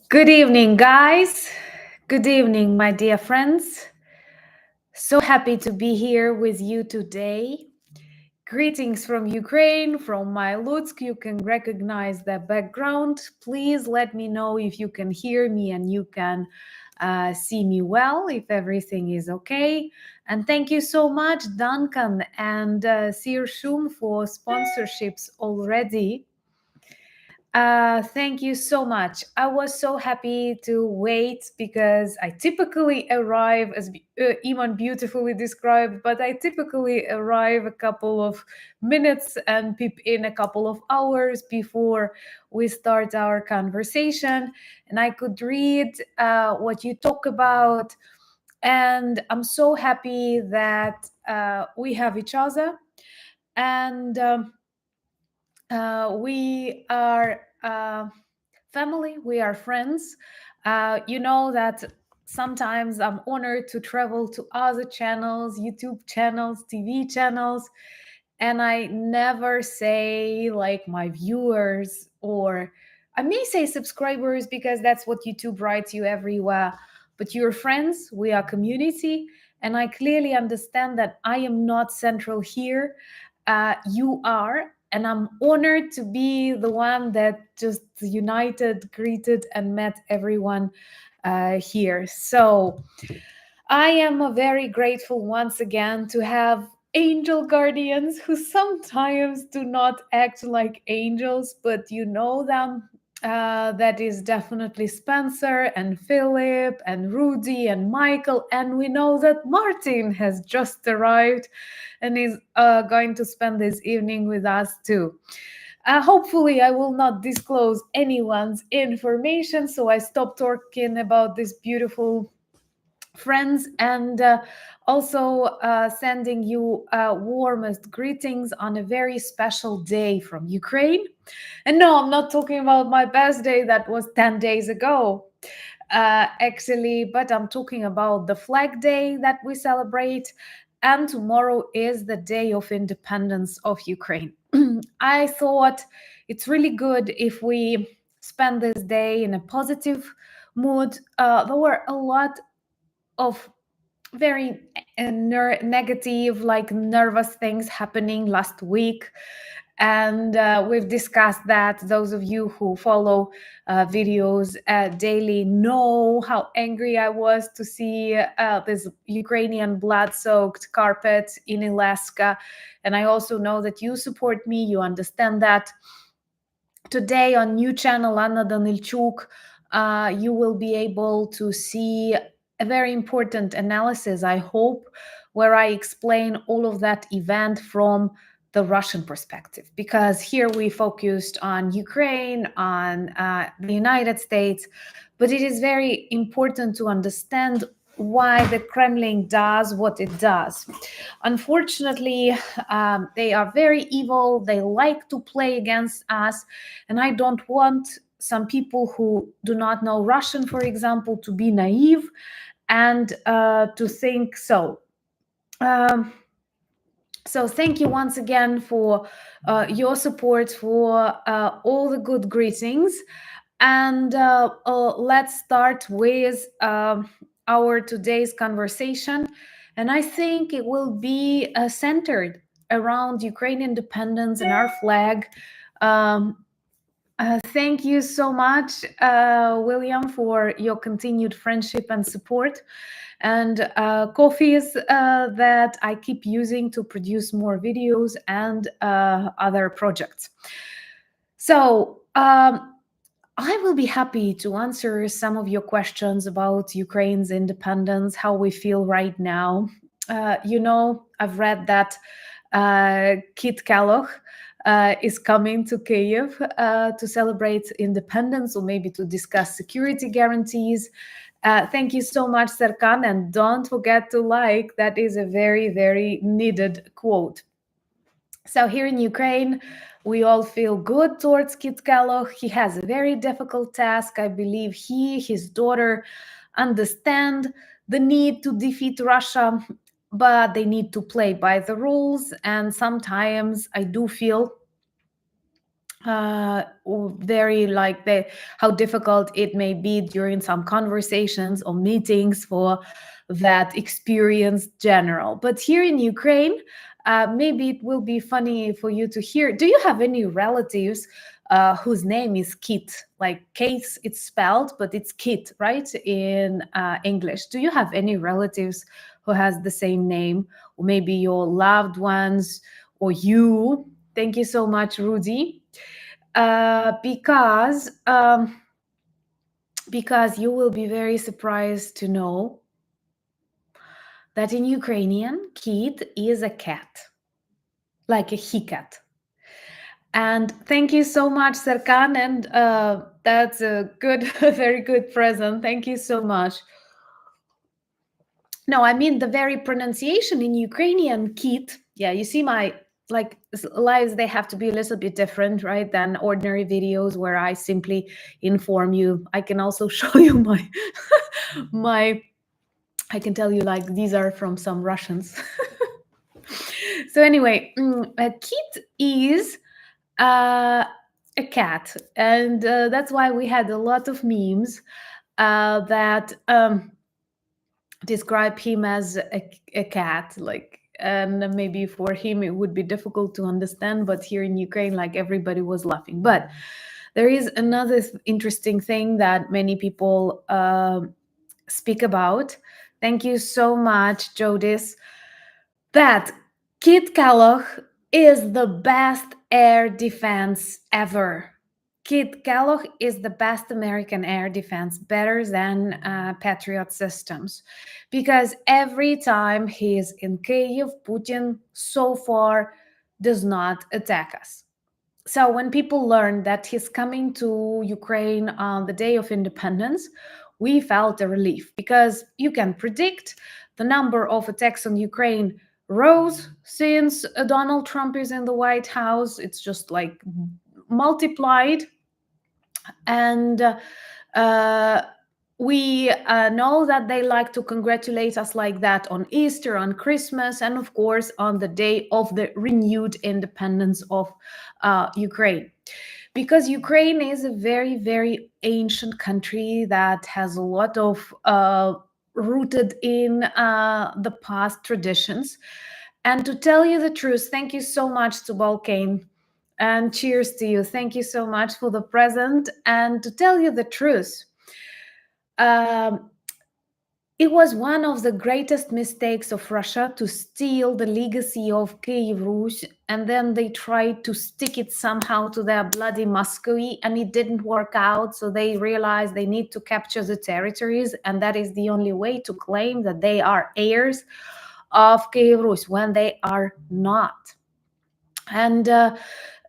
Good evening, guys. Good evening, my dear friends. So happy to be here with you today. Greetings from Ukraine, from my Lutsk. You can recognize the background. Please let me know if you can hear me and you can see me well, if everything is okay. And thank you so much, Duncan and Sir Shum, for sponsorships already. Thank you so much. I was so happy to wait because I typically arrive, as Iman beautifully described, but I typically arrive a couple of minutes and peep in a couple of hours before we start our conversation. And I could read what you talk about. And I'm so happy that we have each other. And we are family, we are friends. You know that sometimes I'm honored to travel to other channels, YouTube channels, TV channels, and I never say like my viewers, or I may say subscribers because that's what YouTube writes you everywhere, but your friends, we are community. And I clearly understand that I am not central here. You are, and I'm honored to be the one that just united, greeted, and met everyone here. So I am very grateful once again to have angel guardians who sometimes do not act like angels, but you know them. That is definitely Spencer and Philip and Rudy and Michael. And we know that Martin has just arrived and is going to spend this evening with us too. Hopefully, I will not disclose anyone's information, so I stop talking about this beautiful friends, and also sending you warmest greetings on a very special day from Ukraine. And no, I'm not talking about my birthday that was 10 days ago, actually, but I'm talking about the Flag Day that we celebrate. And tomorrow is the Day of Independence of Ukraine. I thought it's really good if we spend this day in a positive mood. There were a lot of very negative, like nervous things happening last week. And we've discussed that. Those of you who follow videos daily know how angry I was to see this Ukrainian blood-soaked carpet in Alaska. And I also know that you support me, you understand that. Today on new channel Anna Danilchuk, you will be able to see a very important analysis, I hope, where I explain all of that event from the Russian perspective. Because here we focused on Ukraine, on the United States, but it is very important to understand why the Kremlin does what it does. Unfortunately, they are very evil. They like to play against us. And I don't want some people who do not know Russian, for example, to be naive and to think so. So thank you once again for your support, for all the good greetings. And let's start with our today's conversation. And I think it will be centered around Ukrainian independence and our flag. Thank you so much, William, for your continued friendship and support, and coffees that I keep using to produce more videos and other projects. So I will be happy to answer some of your questions about Ukraine's independence, how we feel right now. I've read that Kit Kellogg is coming to Kyiv to celebrate independence, or maybe to discuss security guarantees. Thank you so much, Serkan, and don't forget to like. That is a very, very needed quote. So here in Ukraine, we all feel good towards Kit Kellogg. He has a very difficult task. I believe his daughter understand the need to defeat Russia, but they need to play by the rules. And sometimes I do feel very like how difficult it may be during some conversations or meetings for that experienced general. But here in Ukraine, maybe it will be funny for you to hear. Do you have any relatives whose name is Kit? Like Kate, it's spelled, but it's Kit, right? In English. Do you have any relatives who has the same name, or maybe your loved ones or you? Thank you so much, Rudy. Because you will be very surprised to know that in Ukrainian, kit is a cat, like a he cat. And thank you so much, Serkan, and that's a good, very good present. Thank you so much. No, I mean the very pronunciation in Ukrainian, kit. Yeah, you see my like lives, they have to be a little bit different, right, than ordinary videos where I simply inform you. I can also show you my my I can tell you like these are from some Russians. So anyway, a kit is a cat, and that's why we had a lot of memes that describe him as a cat, like, and maybe for him it would be difficult to understand, but here in Ukraine, like, everybody was laughing. But there is another interesting thing that many people speak about. Thank you so much, Jodis. That Kit Kellogg is the best air defense ever. Kit Kellogg is the best American air defense, better than Patriot systems. Because every time he is in Kyiv, Putin so far does not attack us. So when people learned that he's coming to Ukraine on the day of independence, we felt a relief, because you can predict the number of attacks on Ukraine rose since Donald Trump is in the White House. It's just like multiplied. And we know that they like to congratulate us like that on Easter, on Christmas, and of course on the day of the renewed independence of Ukraine. Because Ukraine is a very, very ancient country that has a lot of rooted in the past traditions. And to tell you the truth, thank you so much to Balkan, and cheers to you. Thank you so much for the present. And to tell you the truth, it was one of the greatest mistakes of Russia to steal the legacy of Kiev Rus, and then they tried to stick it somehow to their bloody Muscovy, and it didn't work out. So they realized they need to capture the territories, and that is the only way to claim that they are heirs of Kiev Rus when they are not. And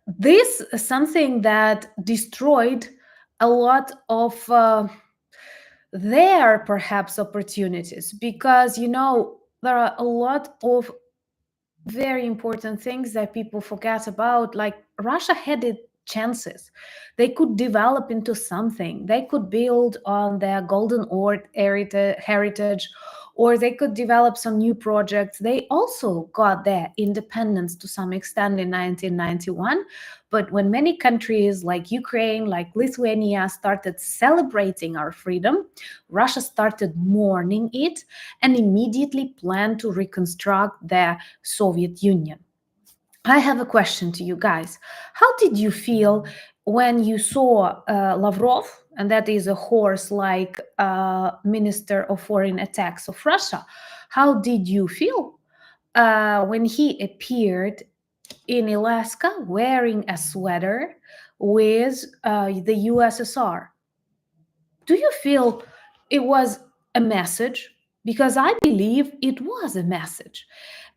this is something that destroyed a lot of their perhaps opportunities, because there are a lot of very important things that people forget about. Like, Russia had its chances. They could develop into something. They could build on their golden ore heritage, or they could develop some new projects. They also got their independence to some extent in 1991. But when many countries like Ukraine, like Lithuania, started celebrating our freedom, Russia started mourning it and immediately planned to reconstruct the Soviet Union. I have a question to you guys. How did you feel when you saw Lavrov, and that is a horse-like Minister of Foreign Attacks of Russia? How did you feel when he appeared in Alaska wearing a sweater with the USSR? Do you feel it was a message? Because I believe it was a message.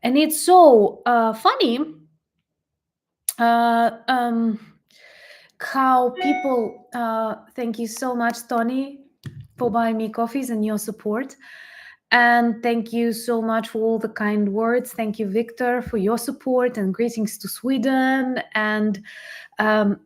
And it's so funny how people, thank you so much, Tony, for buying me coffees and your support. And thank you so much for all the kind words. Thank you, Victor, for your support, and greetings to Sweden. And that,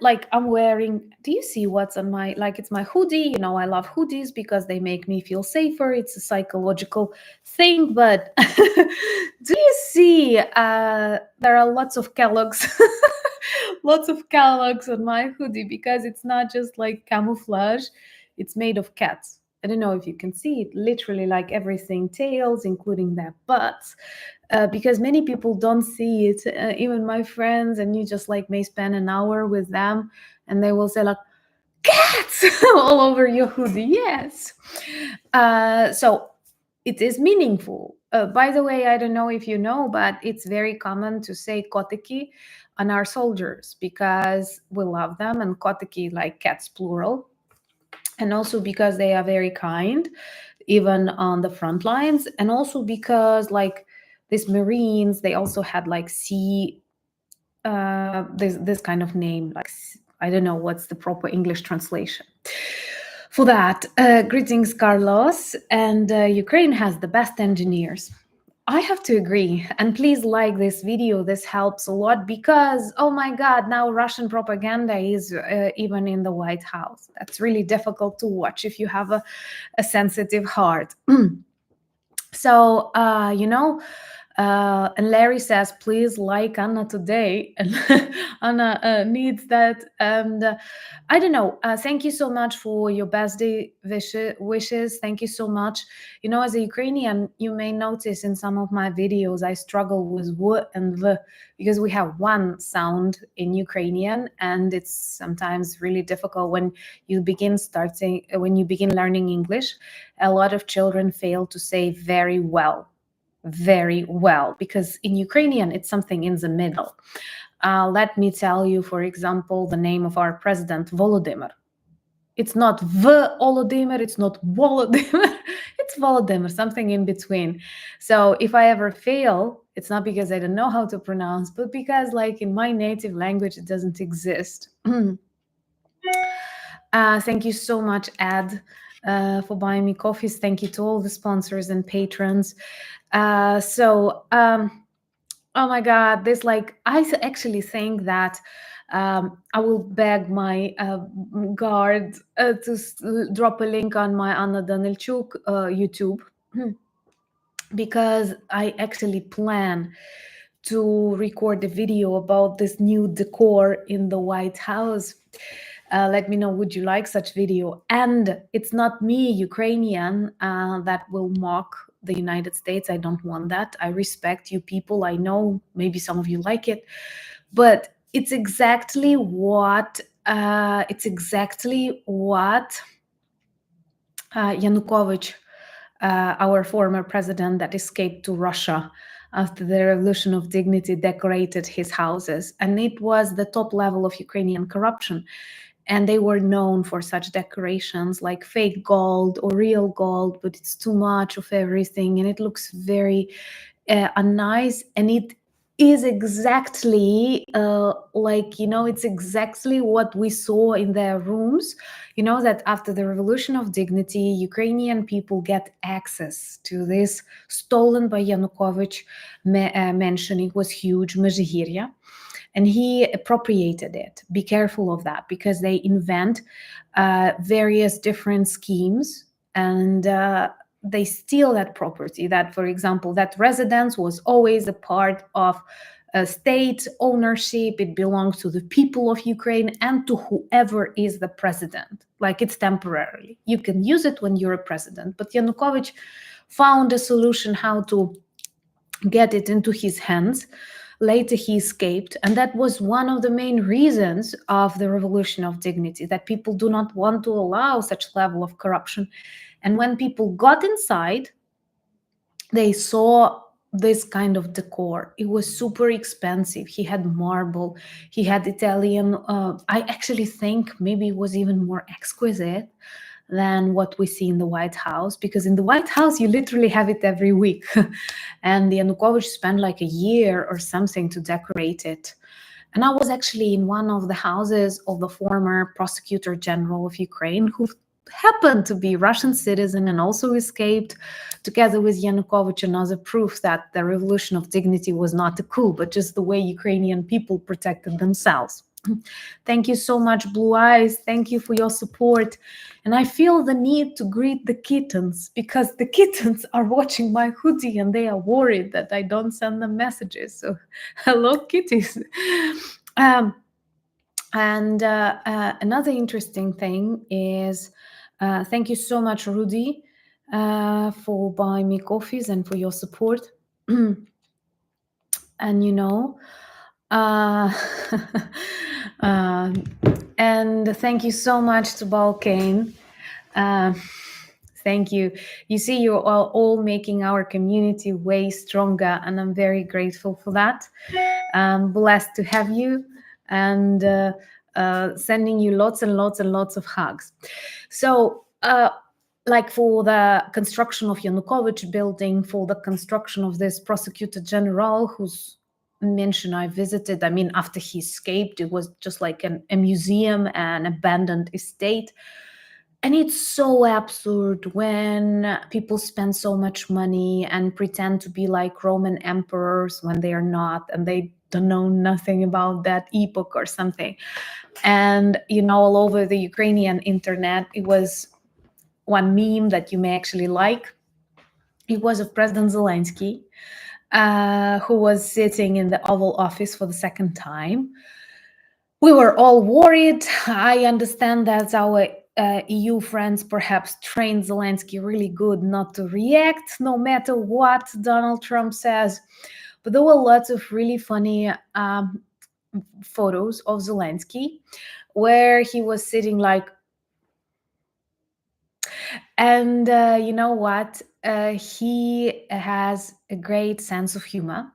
like, I'm wearing, do you see what's on my, like, it's my hoodie. I love hoodies because they make me feel safer. It's a psychological thing. But do you see there are lots of Kellogg's lots of catalogs on my hoodie because it's not just like camouflage, it's made of cats. I don't know if you can see it, literally like everything, tails, including their butts, because many people don't see it, even my friends, and you just like may spend an hour with them and they will say like, cats all over your hoodie. Yes. So it is meaningful. By the way, I don't know if you know, but it's very common to say kotiki on our soldiers because we love them, and kotiki like cats plural, and also because they are very kind even on the front lines, and also because like these marines, they also had like sea, this kind of name, like I don't know what's the proper English translation for that. Greetings, Carlos. And Ukraine has the best engineers. I have to agree. And please like this video. This helps a lot because, oh my God, now Russian propaganda is even in the White House. That's really difficult to watch if you have a sensitive heart. So, and Larry says, please like Anna today. And Anna needs that. And I don't know. Thank you so much for your birthday wishes. Thank you so much. You know, as a Ukrainian, you may notice in some of my videos, I struggle with w and v because we have one sound in Ukrainian, and it's sometimes really difficult when you begin learning English. A lot of children fail to say very well, because in Ukrainian, it's something in the middle. Let me tell you, for example, the name of our president, Volodymyr. It's not Volodymyr, it's not Volodymyr, it's Volodymyr, something in between. So if I ever fail, it's not because I don't know how to pronounce, but because like in my native language, it doesn't exist. Thank you so much, Ed, for buying me coffees. Thank you to all the sponsors and patrons. Oh my God, this like, I actually think that I will beg my guard to drop a link on my Anna Danilchuk YouTube, because I actually plan to record a video about this new decor in the White House. Let me know, would you like such video? And it's not me, Ukrainian, that will mock the United States. I don't want that. I respect you people. I know maybe some of you like it, but it's exactly what Yanukovych, our former president that escaped to Russia after the Revolution of Dignity, decorated his houses. And it was the top level of Ukrainian corruption. And they were known for such decorations like fake gold or real gold, but it's too much of everything. And it looks very unnice. And it is exactly it's exactly what we saw in their rooms. You know that after the Revolution of Dignity, Ukrainian people get access to this stolen by Yanukovych mansion. It was huge, Mezhigirya, and he appropriated it. Be careful of that, because they invent various different schemes, and they steal that property. That, for example, that residence was always a part of state ownership. It belongs to the people of Ukraine and to whoever is the president. Like, it's temporarily. You can use it when you're a president. But Yanukovych found a solution how to get it into his hands. Later, he escaped. And that was one of the main reasons of the Revolution of Dignity, that people do not want to allow such level of corruption. And when people got inside, they saw this kind of decor. It was super expensive. He had marble, he had Italian. I actually think maybe it was even more exquisite than what we see in the White House, because in the White House, you literally have it every week. And Yanukovych spent like a year or something to decorate it. And I was actually in one of the houses of the former prosecutor general of Ukraine, who happened to be Russian citizen and also escaped together with Yanukovych, another proof that the Revolution of Dignity was not a coup, but just the way Ukrainian people protected themselves. Thank you so much, Blue Eyes. Thank you for your support. And I feel the need to greet the kittens, because the kittens are watching my hoodie and they are worried that I don't send them messages. So hello, kitties. And another interesting thing is, thank you so much, Rudy, for buying me coffees and for your support. And uh, uh, and thank you so much to Balkane. Uh, Thank you. You see, you're all making our community way stronger, and I'm very grateful for that. I'm blessed to have you, and sending you lots and lots and lots of hugs. So, like for the construction of Yanukovych building, for the construction of this prosecutor general whose mansion I visited, I mean, after he escaped, it was just like a museum and abandoned estate. And it's so absurd when people spend so much money and pretend to be like Roman emperors when they are not, and they don't know nothing about that epoch or something. And all over the Ukrainian internet, it was one meme that you may actually like. It was of President Zelensky, who was sitting in the Oval Office for the second time. We were all worried. I understand that our EU friends perhaps trained Zelensky really good not to react no matter what Donald Trump says. But there were lots of really funny photos of Zelensky where he was sitting like, and you know what? He has a great sense of humor.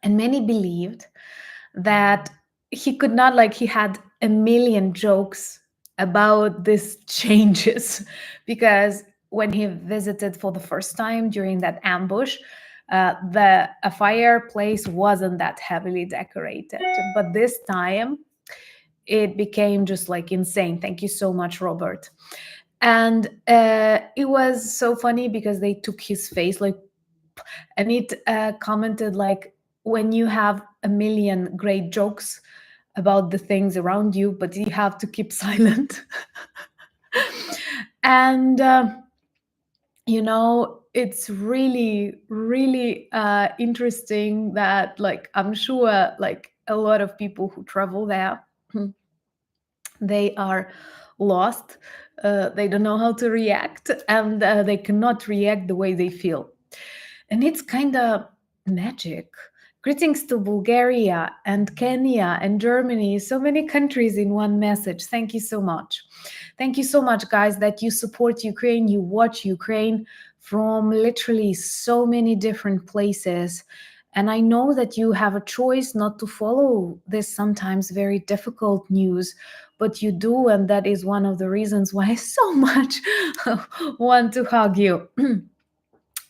And many believed that he could not, like, he had a million jokes about these changes because when he visited for the first time during that ambush, the a fireplace wasn't that heavily decorated, but this time it became just like insane. Thank you so much, Robert. And it was so funny because they took his face like, and it commented like, when you have a million great jokes about the things around you, but you have to keep silent. And it's really really interesting that, like, I'm sure like a lot of people who travel there, they are lost. They don't know how to react, and they cannot react the way they feel. And it's kind of magic. Greetings to Bulgaria and Kenya and Germany, so many countries in one message. Thank you so much. Thank you so much, guys, that you support Ukraine, you watch Ukraine from literally so many different places. And I know that you have a choice not to follow this sometimes very difficult news, but you do. And that is one of the reasons why I so much want to hug you.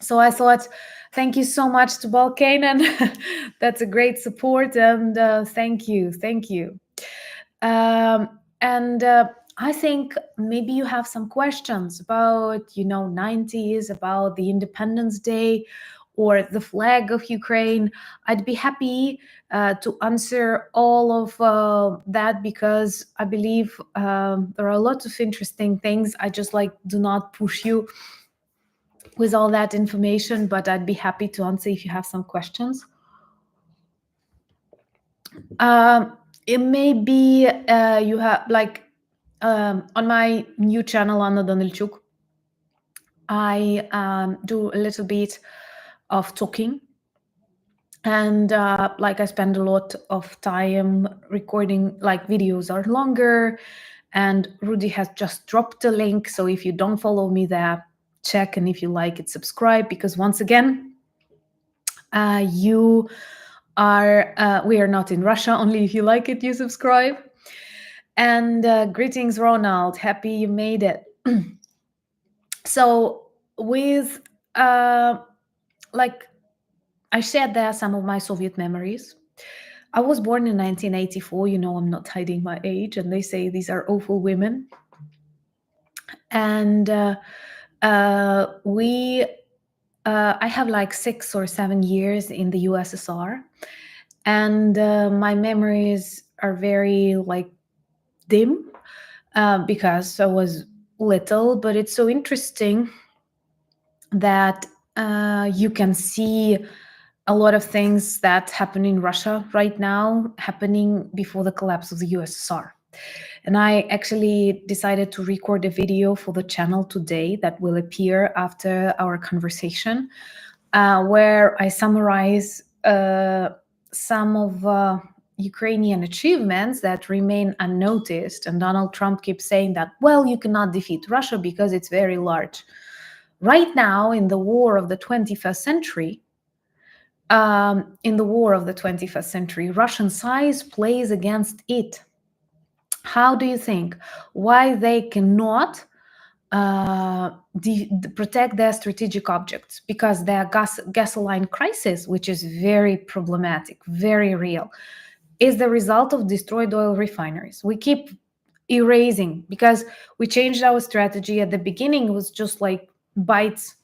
So I thought, thank you so much to Balkan. That's a great support. And thank you. Thank you. And I think maybe you have some questions about, 90s, about the Independence Day or the flag of Ukraine. I'd be happy to answer all of that because I believe there are lots of interesting things. I just do not push you with all that information, but I'd be happy to answer if you have some questions. It may be you have on my new channel, Anna Danilchuk, I do a little bit of talking, and I spend a lot of time recording. Like, videos are longer, and Rudy has just dropped a link, so if you don't follow me there, check, and if you like it, subscribe, because once again, you are we are not in Russia. Only if you like it, you subscribe. And greetings, Ronald, happy you made it. So with I shared there some of my Soviet memories. I was born in 1984. I'm not hiding my age, and they say these are awful women. And I have 6 or 7 years in the USSR, and my memories are very dim because I was little. But it's so interesting that you can see a lot of things that happen in Russia right now happening before the collapse of the USSR. And I actually decided to record a video for the channel today that will appear after our conversation, where I summarize some of Ukrainian achievements that remain unnoticed. And Donald Trump keeps saying that, well, you cannot defeat Russia because it's very large. Right now, in the war of the 21st century, Russian size plays against it. How do you think? Why they cannot protect their strategic objects? Because their gasoline crisis, which is very problematic, very real, is the result of destroyed oil refineries. We keep erasing because we changed our strategy. At the beginning, it was just like bites.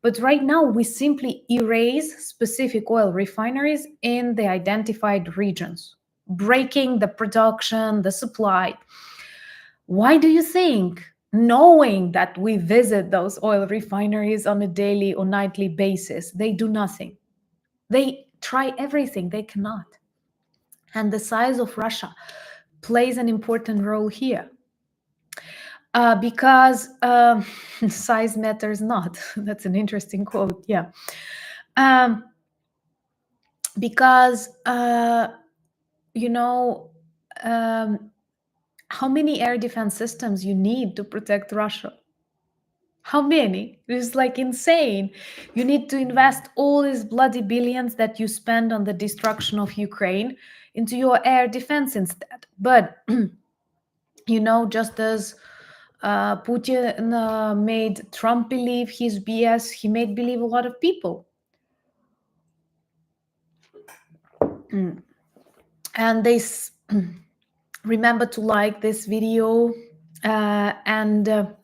But right now, we simply erase specific oil refineries in the identified regions, breaking the production, the supply. Why do you think, knowing that we visit those oil refineries on a daily or nightly basis, they do nothing? They try everything, they cannot. And the size of Russia plays an important role here. Because size matters not. That's an interesting quote, yeah. Because, how many air defense systems you need to protect Russia? How many? It's like insane. You need to invest all these bloody billions that you spend on the destruction of Ukraine into your air defense instead. But, just as Putin made Trump believe his BS, he made believe a lot of people. And they remember to like this video. And a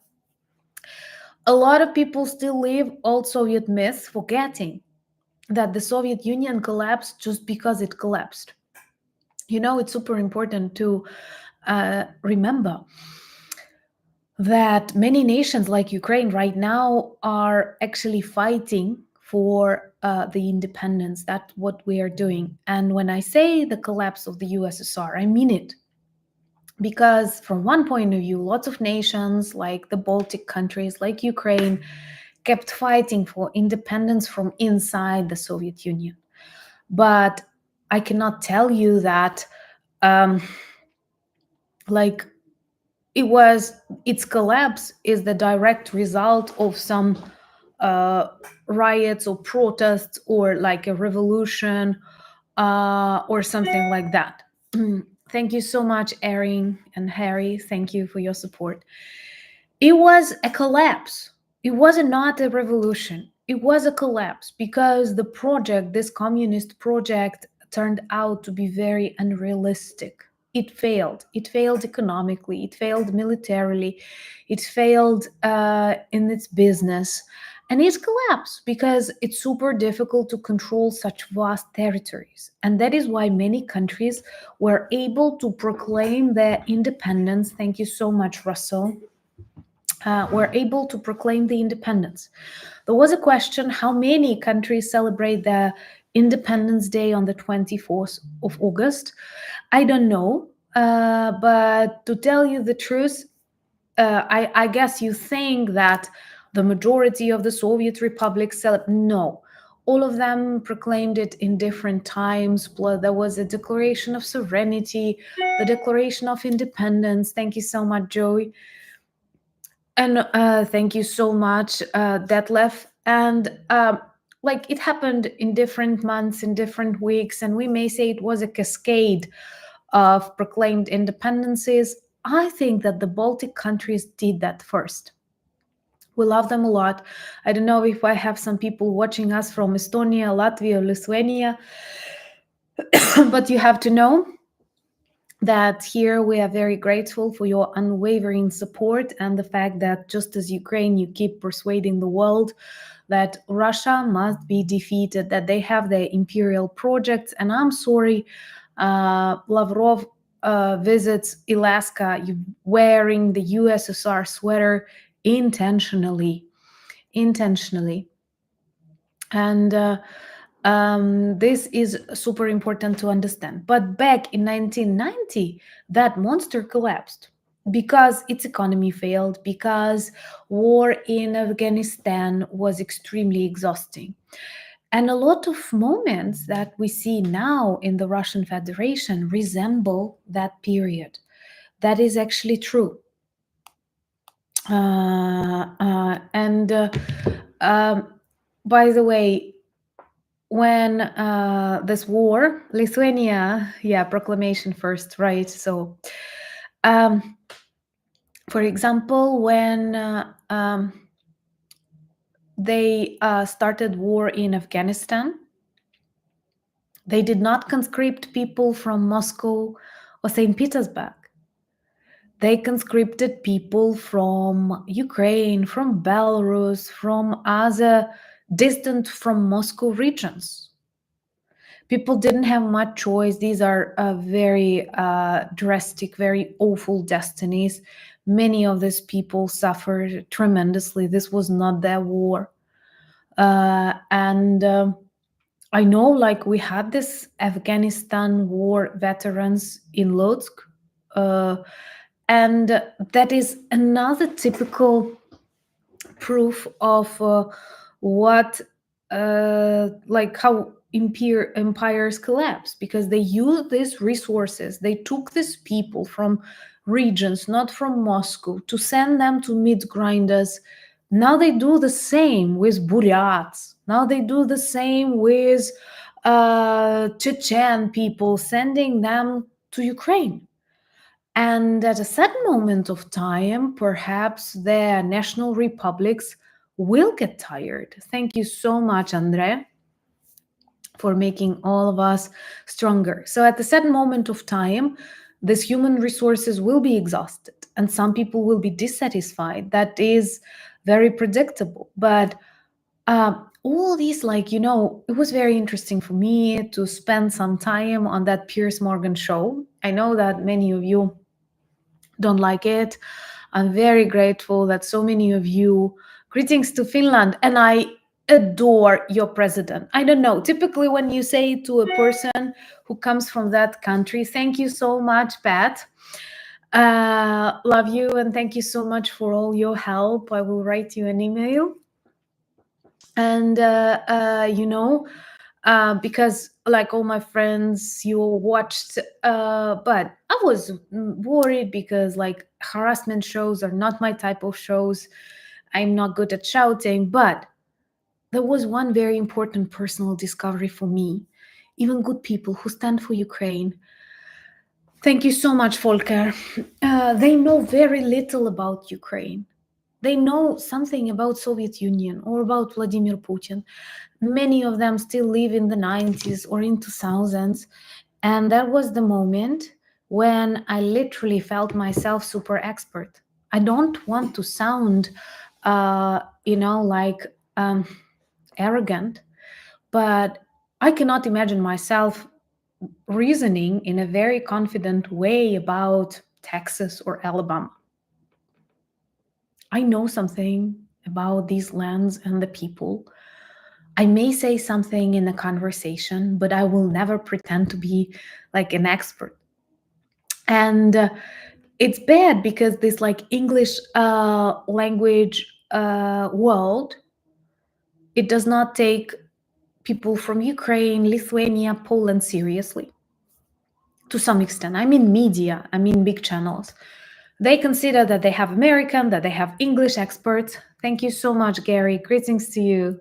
lot of people still live old Soviet myths, forgetting that the Soviet Union collapsed just because it collapsed. It's super important to remember that many nations like Ukraine right now are actually fighting for the independence. That's what we are doing. And when I say the collapse of the USSR, I mean it. Because from one point of view, lots of nations like the Baltic countries, like Ukraine, kept fighting for independence from inside the Soviet Union. But I cannot tell you that its collapse is the direct result of some riots or protests or like a revolution or something like that. Thank you so much, Erin and Harry. Thank you for your support. It was a collapse. It was not a revolution. It was a collapse because this communist project, turned out to be very unrealistic. It failed. It failed economically. It failed militarily. It failed in its business. And it collapsed because it's super difficult to control such vast territories. And that is why many countries were able to proclaim their independence. Thank you so much, Russell. Were able to proclaim the independence. There was a question, how many countries celebrate their Independence Day on the 24th of August? I don't know, but to tell you the truth, I guess you think that the majority of the Soviet republics no. All of them proclaimed it in different times. There was a declaration of sovereignty, the declaration of independence. Thank you so much, Joey. And thank you so much, Detlef. And it happened in different months, in different weeks, and we may say it was a cascade of proclaimed independences. I think that the Baltic countries did that first. We love them a lot. I don't know if I have some people watching us from Estonia, Latvia, Lithuania, but you have to know that here we are very grateful for your unwavering support and the fact that just as Ukraine, you keep persuading the world that Russia must be defeated, that they have their imperial projects. And I'm sorry, Lavrov visits Alaska wearing the USSR sweater intentionally. And This is super important to understand. But back in 1990, that monster collapsed because its economy failed, because war in Afghanistan was extremely exhausting. And a lot of moments that we see now in the Russian Federation resemble that period. That is actually true. And by the way, when this war, Lithuania, yeah, proclamation first, right? So, um, for example, when they started war in Afghanistan, they did not conscript people from Moscow or St. Petersburg. They conscripted people from Ukraine, from Belarus, from other distant from Moscow regions. People didn't have much choice. These are very drastic, very awful destinies. Many of these people suffered tremendously. This was not their war. And I know, like, we had this Afghanistan war veterans in Lodz, uh, and that is another typical proof of what like how empires collapse, because they used these resources. They took these people from regions not from Moscow to send them to meat grinders. Now they do the same with Buryats. Now they do the same with Chechen people, sending them to Ukraine. And at a certain moment of time, perhaps their national republics will get tired. Thank you so much, Andre, for making all of us stronger. So, at a certain moment of time, these human resources will be exhausted and some people will be dissatisfied. That is very predictable. But all these, like, it was very interesting for me to spend some time on that Piers Morgan show. I know that many of you don't like it. I'm very grateful that so many of you, greetings to Finland, and I adore your president. I don't know, typically when you say to a person who comes from that country, thank you so much, Pat. Love you, and thank you so much for all your help. I will write you an email. And because like all my friends, you watched, but I was worried because like harassment shows are not my type of shows. I'm not good at shouting, but there was one very important personal discovery for me. Even good people who stand for Ukraine. Thank you so much, Volker. They know very little about Ukraine. They know something about Soviet Union or about Vladimir Putin. Many of them still live in the 90s or in 2000s. And that was the moment when I literally felt myself super expert. I don't want to sound, like arrogant, but I cannot imagine myself reasoning in a very confident way about Texas or Alabama. I know something about these lands and the people. I may say something in a conversation, but I will never pretend to be like an expert. And it's bad because this like English language world, it does not take people from Ukraine, Lithuania, Poland seriously. To some extent, I mean media, I mean big channels. They consider that they have American, that they have English experts. Thank you so much, Gary. Greetings to you.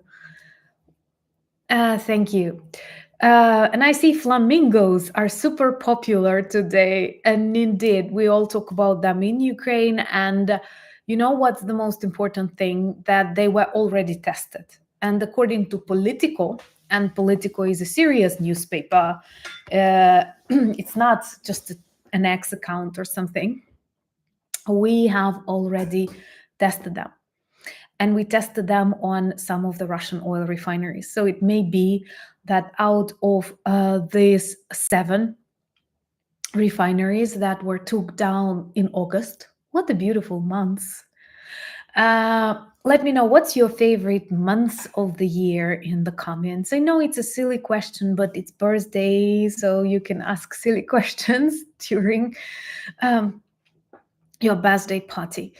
Thank you. And I see flamingos are super popular today. And indeed, we all talk about them in Ukraine. And you know what's the most important thing? That they were already tested. And according to Politico, and Politico is a serious newspaper, it's not just an X account or something. We have already tested them. And we tested them on some of the Russian oil refineries. So it may be that out of these 7 refineries that were took down in August, what a beautiful month, Let me know what's your favorite month of the year in the comments. I know it's a silly question, but it's birthday, so you can ask silly questions during um, your birthday party.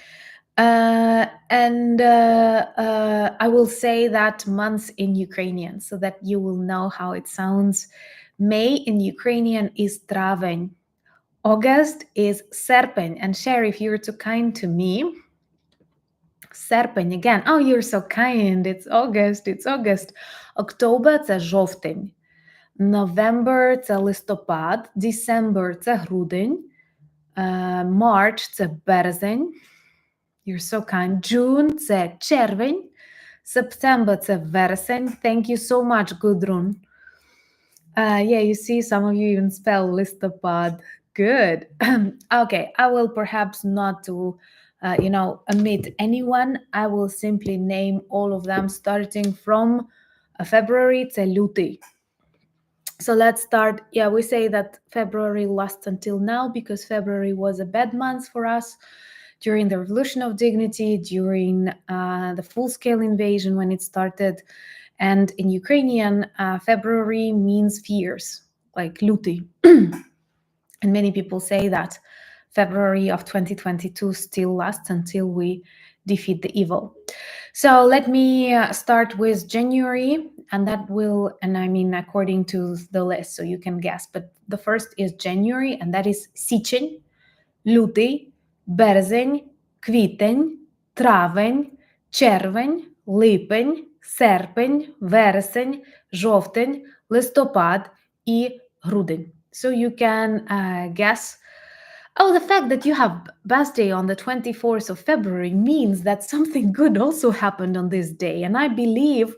And I will say that month in Ukrainian so that you will know how it sounds. May in Ukrainian is travень. August is serpень. And Sherry, if you're too kind to me, серпень again. Oh, you're so kind. It's August. It's August. October – це жовтень. November – це листопад. December – це грудень. March – це березень. You're so kind. June – це червень. September – це вересень. Thank you so much, Gudrun. Yeah, you see, some of you even spell listopad. Good. Okay, I will perhaps not to, omit anyone. I will simply name all of them starting from February to лютий. So let's start. Yeah, we say that February lasts until now because February was a bad month for us during the Revolution of Dignity, during the full-scale invasion when it started. And in Ukrainian, February means fierce, like лютий. And many people say that February of 2022 still lasts until we defeat the evil. So let me start with January, and that will, and I mean according to the list, so you can guess. But the first is January, and that is січень, лютий, березень, квітень, травень, червень, липень, серпень, вересень, жовтень, листопад і грудень. So you can guess. Oh, the fact that you have birthday on the 24th of February means that something good also happened on this day. And I believe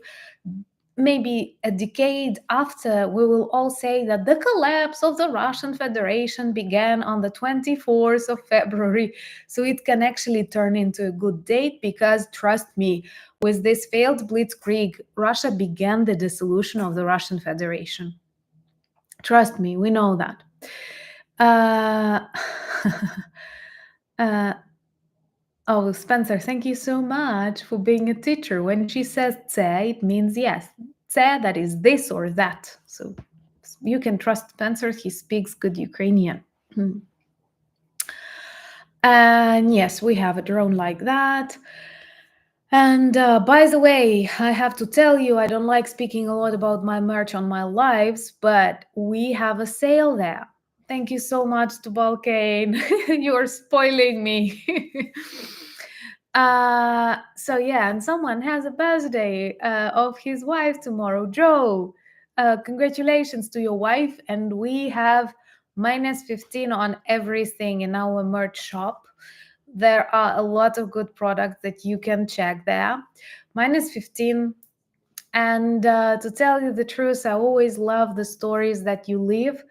maybe a decade after, we will all say that the collapse of the Russian Federation began on the 24th of February. So it can actually turn into a good date because, trust me, with this failed blitzkrieg, Russia began the dissolution of the Russian Federation. Trust me, we know that. Oh, Spencer, thank you so much for being a teacher. When she says "це", it means yes. "Це", that is this or that. So you can trust Spencer, he speaks good Ukrainian. And yes, we have a drone like that. And by the way, I have to tell you, I don't like speaking a lot about my merch on my lives, but we have a sale there. Thank you so much to Balkane. You're spoiling me. So yeah, and someone has a birthday of his wife tomorrow. Joe, congratulations to your wife. And we have -15 on everything in our merch shop. There are a lot of good products that you can check there. -15. And to tell you the truth, I always love the stories that you leave,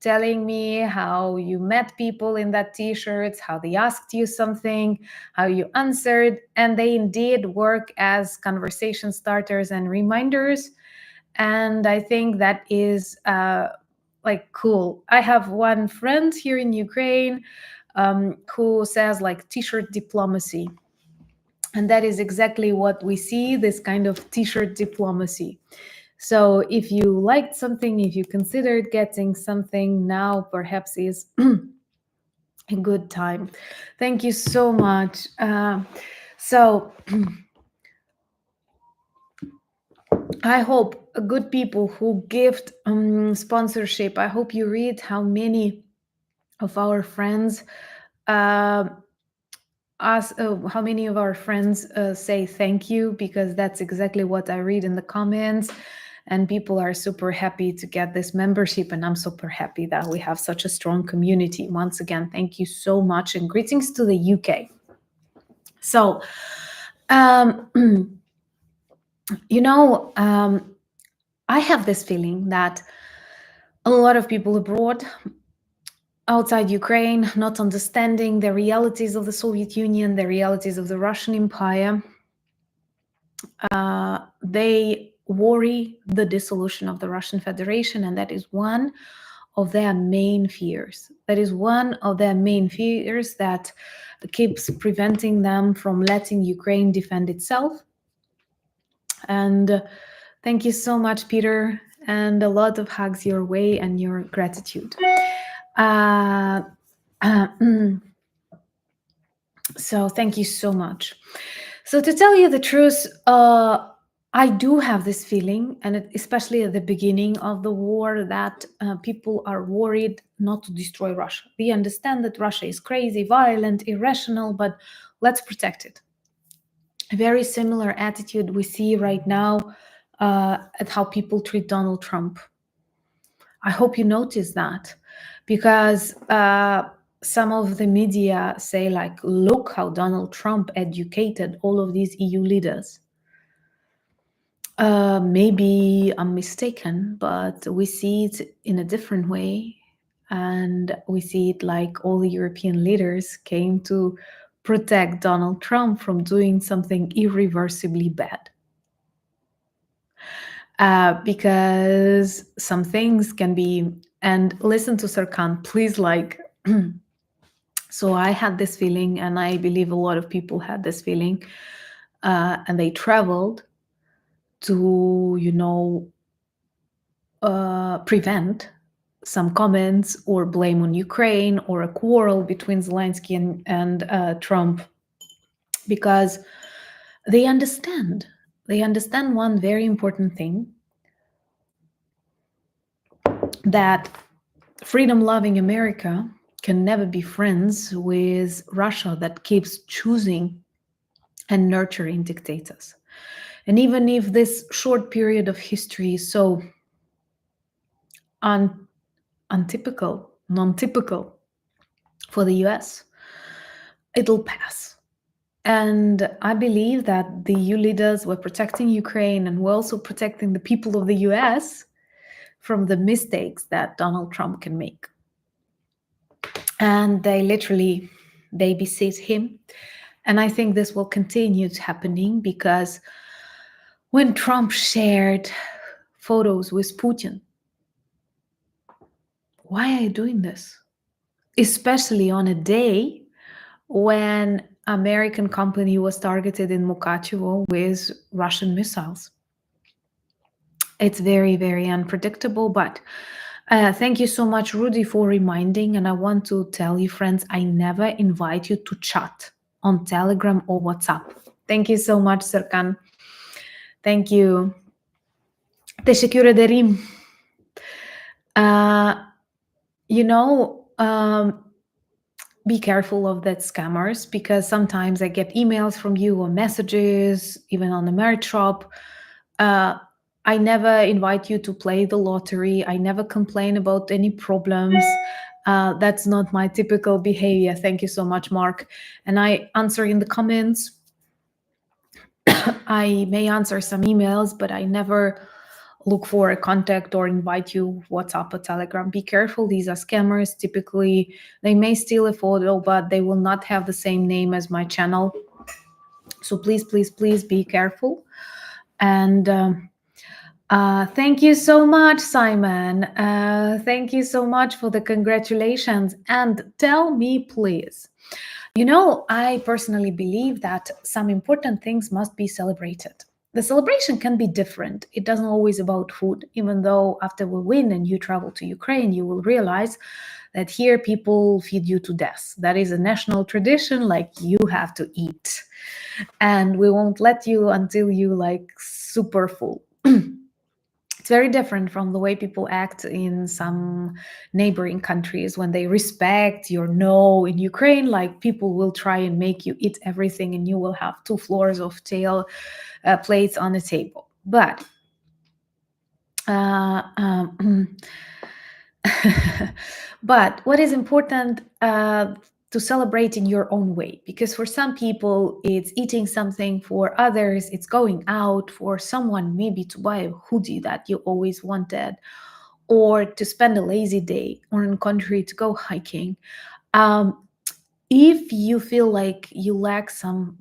telling me how you met people in that t-shirts, how they asked you something, how you answered, and they indeed work as conversation starters and reminders. And I think that is like cool. I have one friend here in Ukraine who says like t-shirt diplomacy. And that is exactly what we see, this kind of t-shirt diplomacy. So if you liked something, if you considered getting something, now perhaps is a good time. Thank you so much. So I hope good people who gift sponsorship, I hope you read how many of our friends how many of our friends say thank you, because that's exactly what I read in the comments, and people are super happy to get this membership, and I'm super happy that we have such a strong community. Once again, thank you so much, and greetings to the UK. So I have this feeling that a lot of people abroad, outside Ukraine, not understanding the realities of the Soviet Union, the realities of the Russian Empire, they worry the dissolution of the Russian Federation, and that is one of their main fears. That is one of their main fears that keeps preventing them from letting Ukraine defend itself. And thank you so much, Peter, and a lot of hugs your way and your gratitude. Uh, so thank you so much. So to tell you the truth, I do have this feeling, and especially at the beginning of the war, that people are worried not to destroy Russia. We understand that Russia is crazy, violent, irrational, but let's protect it. A very similar attitude we see right now at how people treat Donald Trump. I hope you notice that, because some of the media say, like, look how Donald Trump educated all of these EU leaders. Maybe I'm mistaken, but we see it in a different way. And we see it like all the European leaders came to protect Donald Trump from doing something irreversibly bad. Because some things can be, and listen to Sarkhan, please, like, so I had this feeling, and I believe a lot of people had this feeling, and they traveled to, prevent some comments or blame on Ukraine or a quarrel between Zelensky and Trump, because they understand. They understand one very important thing, that freedom-loving America can never be friends with Russia that keeps choosing and nurturing dictators. And even if this short period of history is so untypical, non-typical for the US, it'll pass. And I believe that the EU leaders were protecting Ukraine and were also protecting the people of the US from the mistakes that Donald Trump can make. And they literally babysit him. And I think this will continue happening, because when Trump shared photos with Putin, why are you doing this? Especially on a day when American company was targeted in Mukachevo with Russian missiles. It's very, very unpredictable, but thank you so much, Rudy, for reminding. And I want to tell you, friends, I never invite you to chat on Telegram or WhatsApp. Thank you so much, Serkan. Thank you. Teşekkür ederim. You know, be careful of that scammers, because sometimes I get emails from you or messages, even on the marriage shop. I never invite you to play the lottery. I never complain about any problems. That's not my typical behavior. Thank you so much, Mark. And I answer in the comments. I may answer some emails, but I never look for a contact or invite you WhatsApp or Telegram. Be careful. These are scammers. Typically, they may steal a photo, but they will not have the same name as my channel. So please, please, please be careful. And thank you so much, Simon. Thank you so much for the congratulations. And tell me, please, I personally believe that some important things must be celebrated. The celebration can be different. It doesn't always about food, even though after we win and you travel to Ukraine, you will realize that here people feed you to death. That is a national tradition, like you have to eat. And we won't let you until you like super full. It's very different from the way people act in some neighboring countries when they respect your no. In Ukraine, like, people will try and make you eat everything, and you will have 2 floors of tail plates on the table. But but what is important to celebrate in your own way, because for some people it's eating something, for others it's going out, for someone maybe to buy a hoodie that you always wanted, or to spend a lazy day, or in country to go hiking. If you feel like you lack some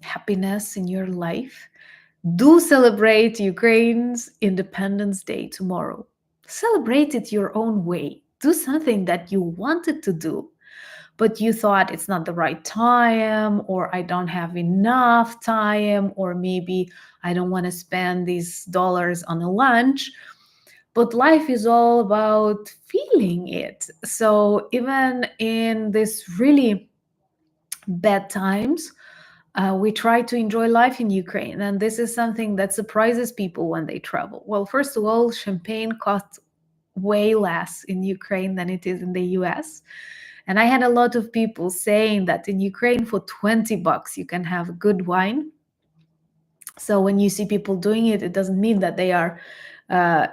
happiness in your life, do celebrate Ukraine's Independence Day tomorrow. Celebrate it your own way. do something that you wanted to do, but you thought it's not the right time, or I don't have enough time, or maybe I don't want to spend these dollars on a lunch. But life is all about feeling it. So even in this really bad times, we try to enjoy life in Ukraine. And this is something that surprises people when they travel. Well, first of all, champagne costs way less in Ukraine than it is in the US. And I had a lot of people saying that in Ukraine for 20 bucks you can have good wine. So when you see people doing it, it doesn't mean that they are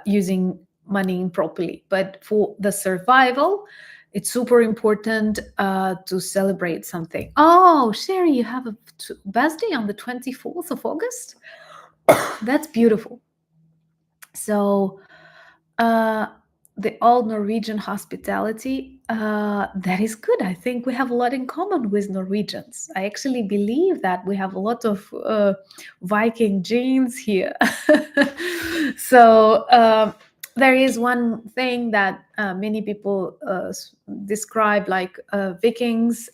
using money improperly. But for the survival, it's super important to celebrate something. Oh, Sherry, you have a birthday on the 24th of August? That's beautiful. So uh, the old Norwegian hospitality, that is good. I think we have a lot in common with Norwegians. I actually believe that we have a lot of Viking genes here. So there is one thing that many people describe like Vikings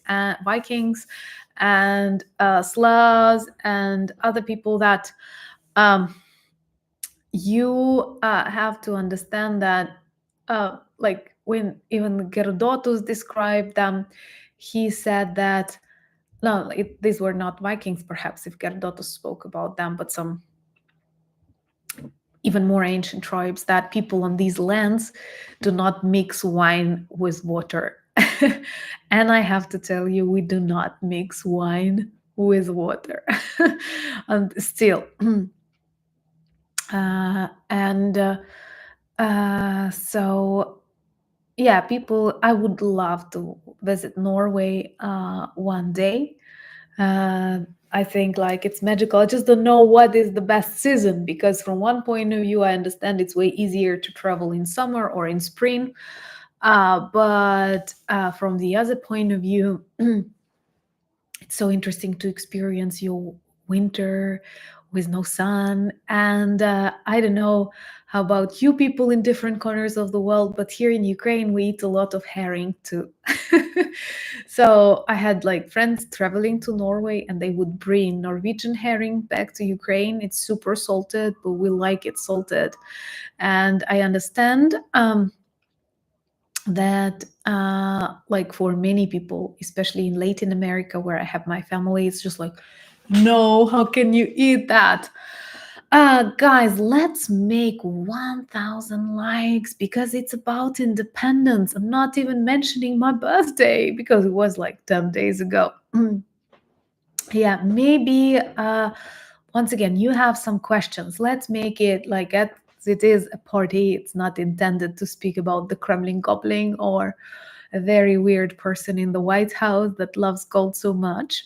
and Slavs and other people that you have to understand that like when even Gerdotus described them, he said that no, these were not Vikings, perhaps, if Gerdotus spoke about them, but some even more ancient tribes, that people on these lands do not mix wine with water. And I have to tell you, we do not mix wine with water. And still, so yeah, people, I would love to visit Norway one day. I think like it's magical. I just don't know what is the best season, because from one point of view I understand it's way easier to travel in summer or in spring, but from the other point of view, it's so interesting to experience your winter with no sun. And I don't know how about you people in different corners of the world, but here in Ukraine we eat a lot of herring too. So I had like friends traveling to Norway and they would bring Norwegian herring back to Ukraine. It's super salted, but we like it salted. And I understand that like for many people, especially in Latin America where I have my family, it's just like, no, how can you eat that? Guys, let's make 1,000 likes because it's about independence. I'm not even mentioning my birthday because it was like 10 days ago. Yeah, maybe once again, you have some questions. Let's make it like it is a party. It's not intended to speak about the Kremlin gobbling or a very weird person in the White House that loves gold so much.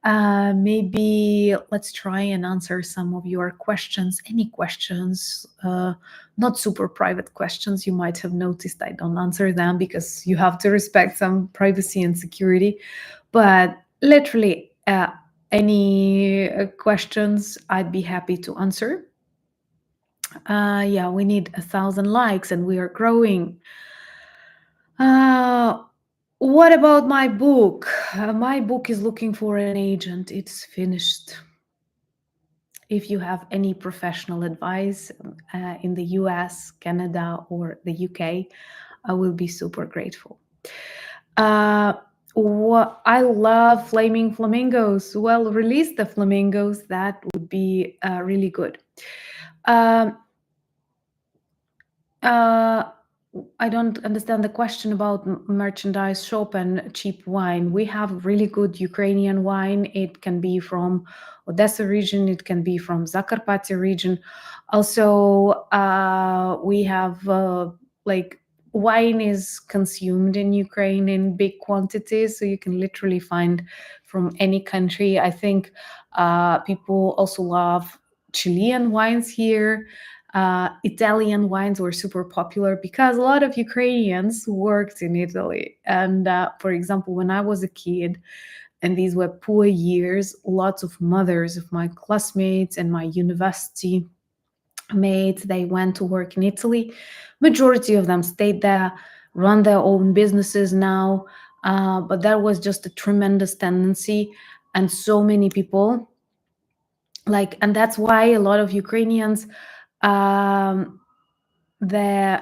Maybe let's try and answer some of your questions. Any questions, not super private questions. You might have noticed I don't answer them because you have to respect some privacy and security. But literally, any questions, I'd be happy to answer. Yeah, we need 1,000 likes and we are growing. What about my book? My book is looking for an agent. It's finished. If you have any professional advice in the US, Canada, or the UK, I will be super grateful. What I love flaming flamingos. Well, release the flamingos. That would be really good. I don't understand the question about merchandise shop and cheap wine. We have really good Ukrainian wine. It can be from Odessa region. It can be from Zakarpattia region. Also, we have like wine is consumed in Ukraine in big quantities, so you can literally find from any country. I think people also love Chilean wines here. Italian wines were super popular because a lot of Ukrainians worked in Italy. And for example, when I was a kid, and these were poor years, lots of mothers of my classmates and my university mates, they went to work in Italy. Majority of them stayed there. run their own businesses now. But that was just a tremendous tendency, and so many people like, and that's why a lot of Ukrainians, um, the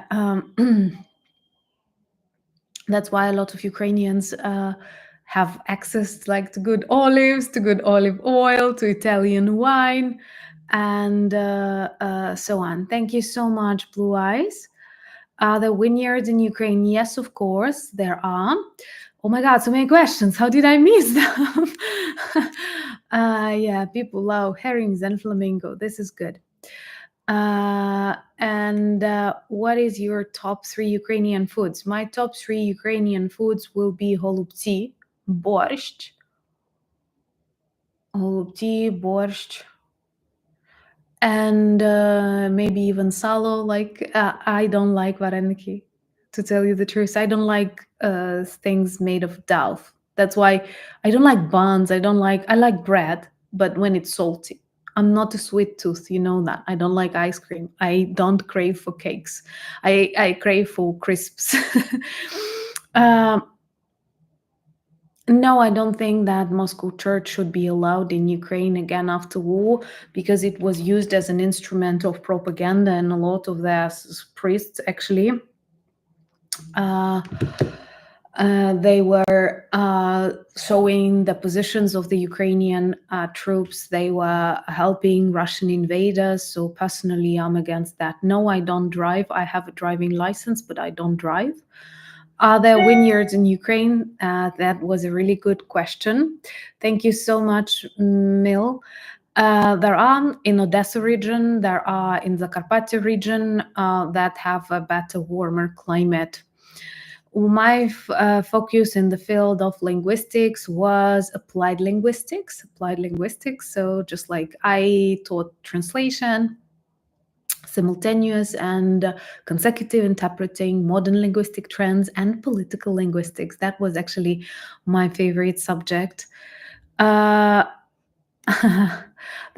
that's why a lot of Ukrainians have access like to good olives, to good olive oil, to Italian wine, and so on. Thank you so much, Blue Eyes. Are there vineyards in Ukraine? Yes, of course, there are. Oh my God, so many questions. How did I miss them? Yeah, people love herrings and flamingo. This is good. And what is your top 3 Ukrainian foods? My top 3 Ukrainian foods will be holubtsi, borscht, and maybe even salo. Like I don't like vareniki, to tell you the truth. I don't like things made of dough. That's why I don't like buns. I like bread, but when it's salty. I'm not a sweet tooth, you know that. I don't like ice cream. I don't crave for cakes. I crave for crisps. um, no, I don't think that Moscow Church should be allowed in Ukraine again after war, because it was used as an instrument of propaganda, and a lot of their priests actually uh, they were showing the positions of the Ukrainian troops. They were helping Russian invaders. So personally, I'm against that. No, I don't drive. I have a driving license, but I don't drive. Are there vineyards in Ukraine? That was a really good question. Thank you so much, Mil. There are in Odessa region, there are in the Carpathy region that have a better, warmer climate. My focus in the field of linguistics was applied linguistics. So just like I taught translation, simultaneous and consecutive interpreting, modern linguistic trends, and political linguistics. That was actually my favorite subject. That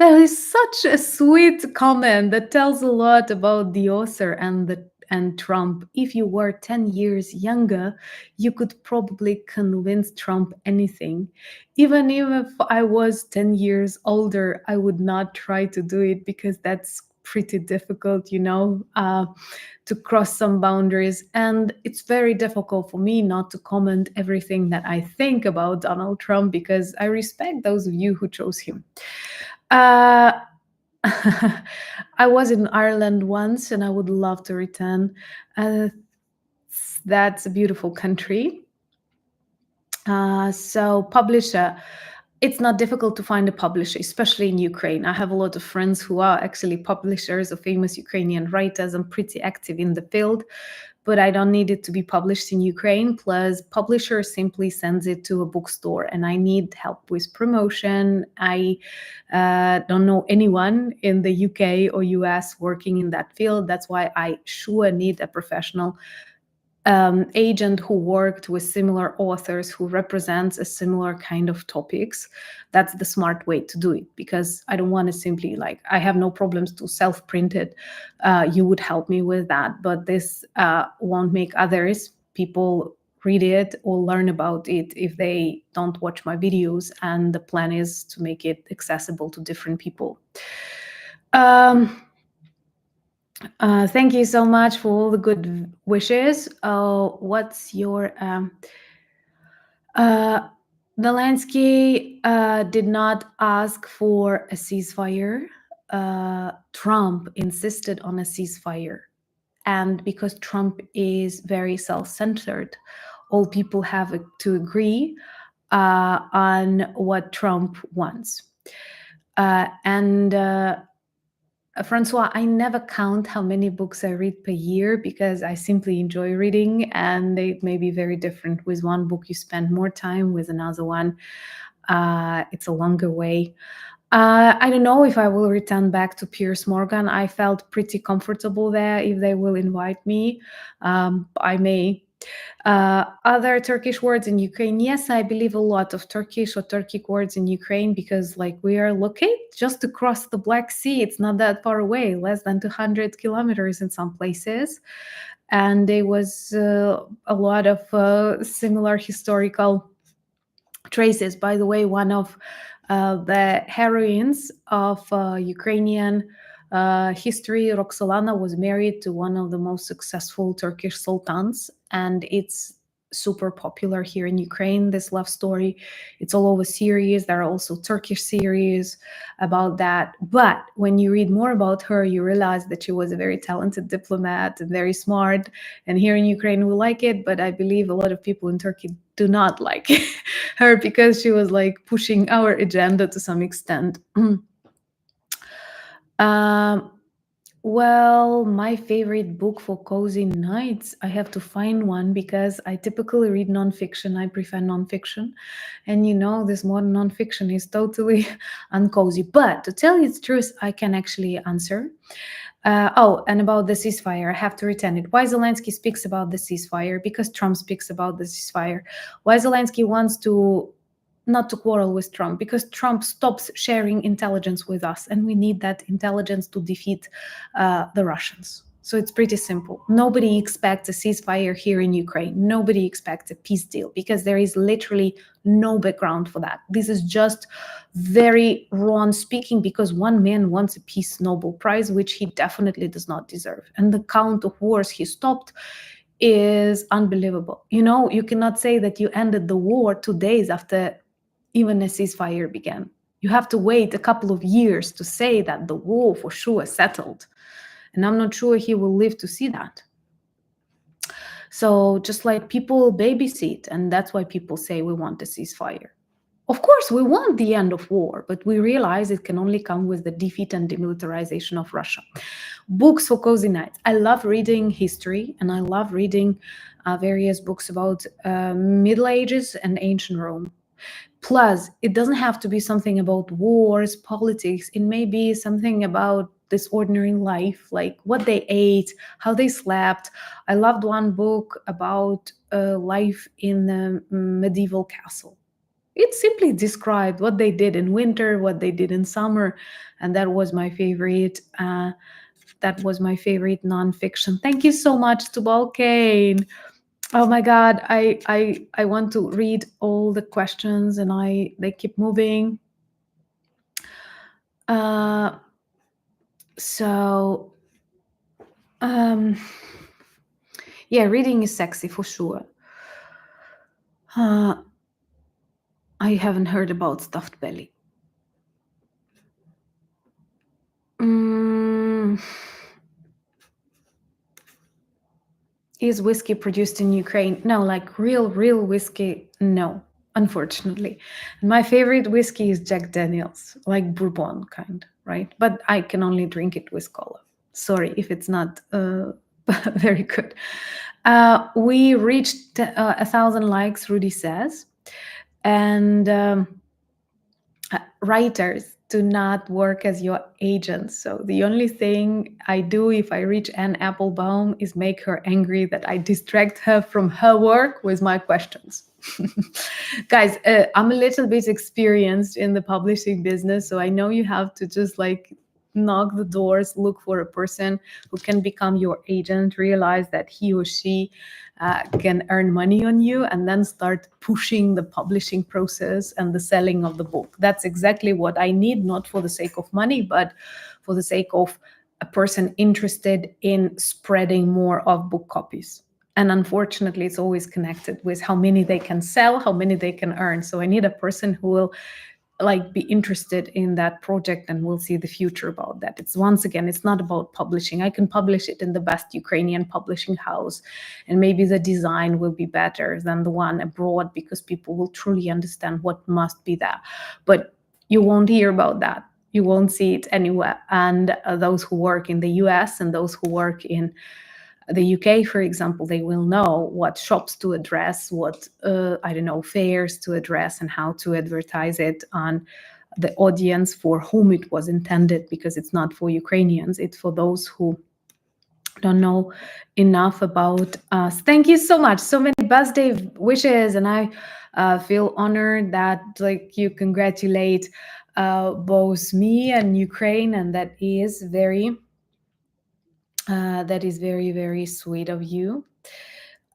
is such a sweet comment that tells a lot about the author and Trump. If you were 10 years younger, you could probably convince Trump anything. Even if I was 10 years older, I would not try to do it, because that's pretty difficult, to cross some boundaries. And it's very difficult for me not to comment everything that I think about Donald Trump, because I respect those of you who chose him. Uh, I was in Ireland once, and I would love to return. That's a beautiful country. So publisher, it's not difficult to find a publisher, especially in Ukraine. I have a lot of friends who are actually publishers of famous Ukrainian writers. I'm pretty active in the field, but I don't need it to be published in Ukraine. Plus, publisher simply sends it to a bookstore, and I need help with promotion. I don't know anyone in the UK or US working in that field. That's why I sure need a professional agent who worked with similar authors, who represents a similar kind of topics. That's the smart way to do it, because I don't want to simply, like, I have no problems to self-print it. You would help me with that, but this won't make others people read it or learn about it if they don't watch my videos, and the plan is to make it accessible to different people. Thank you so much for all the good wishes. What's your Zelensky did not ask for a ceasefire. Trump insisted on a ceasefire, and because Trump is very self-centered, all people have to agree on what Trump wants. And Francois, I never count how many books I read per year, because I simply enjoy reading, and it may be very different. With one book, you spend more time, with another one, it's a longer way. I don't know if I will return back to Piers Morgan. I felt pretty comfortable there. If they will invite me, I may. Other Turkish words in Ukraine? Yes, I believe a lot of Turkish or Turkic words in Ukraine, because like we are located just across the Black Sea. It's not that far away, less than 200 kilometers in some places. and there was a lot of similar historical traces. By the way, one of the heroines of Ukrainian history, Roxolana, was married to one of the most successful Turkish sultans, and it's super popular here in Ukraine, this love story. It's all over series. There are also Turkish series about that. But when you read more about her, you realize that she was a very talented diplomat and very smart. And here in Ukraine, we like it, but I believe a lot of people in Turkey do not like her because she was like pushing our agenda to some extent. um, well, my favorite book for cozy nights, I have to find one because I typically read nonfiction. I prefer nonfiction. And this modern nonfiction is totally uncozy. But to tell you the truth, I can actually answer. And about the ceasefire, I have to return it. Why Zelensky speaks about the ceasefire? Because Trump speaks about the ceasefire. Why Zelensky wants to not to quarrel with Trump? Because Trump stops sharing intelligence with us, and we need that intelligence to defeat the Russians. So it's pretty simple. Nobody expects a ceasefire here in Ukraine. Nobody expects a peace deal because there is literally no background for that. This is just very wrong speaking because one man wants a peace Nobel Prize, which he definitely does not deserve. And the count of wars he stopped is unbelievable. You cannot say that you ended the war 2 days after even a ceasefire began. You have to wait a couple of years to say that the war for sure settled. And I'm not sure he will live to see that. So just like people babysit, and that's why people say we want a ceasefire. Of course, we want the end of war, but we realize it can only come with the defeat and demilitarization of Russia. Books for cozy nights. I love reading history, and I love reading various books about Middle Ages and ancient Rome. Plus, it doesn't have to be something about wars, politics. It may be something about this ordinary life, like what they ate, how they slept. I loved one book about life in a medieval castle. It simply described what they did in winter, what they did in summer, and that was my favorite. That was my favorite nonfiction. Thank you so much to Balkane. Oh my God, I want to read all the questions, and they keep moving. So, yeah, reading is sexy for sure. I haven't heard about stuffed belly. Is whiskey produced in Ukraine? No, like real whiskey, no, unfortunately. My favorite whiskey is Jack Daniels, like bourbon kind, right? But I can only drink it with cola. Sorry if it's not very good. We reached 1,000 likes, Rudy says. And writers do not work as your agents. So the only thing I do if I reach Anne Applebaum is make her angry that I distract her from her work with my questions. Guys, I'm a little bit experienced in the publishing business, so I know you have to just like knock the doors, look for a person who can become your agent, realize that he or she can earn money on you, and then start pushing the publishing process and the selling of the book. That's exactly what I need, not for the sake of money, but for the sake of a person interested in spreading more of book copies. And unfortunately, it's always connected with how many they can sell, how many they can earn. So I need a person who will like be interested in that project, and we'll see the future about that. It's once again, it's not about publishing. I can publish it in the best Ukrainian publishing house, and maybe the design will be better than the one abroad because people will truly understand what must be there. But you won't hear about that. You won't see it anywhere. And those who work in the US and those who work in the UK, for example, they will know what shops to address, what, fairs to address, and how to advertise it on the audience for whom it was intended, because it's not for Ukrainians, it's for those who don't know enough about us. Thank you so much. So many birthday wishes, and I feel honored that like you congratulate both me and Ukraine, and that is very That is very, very sweet of you.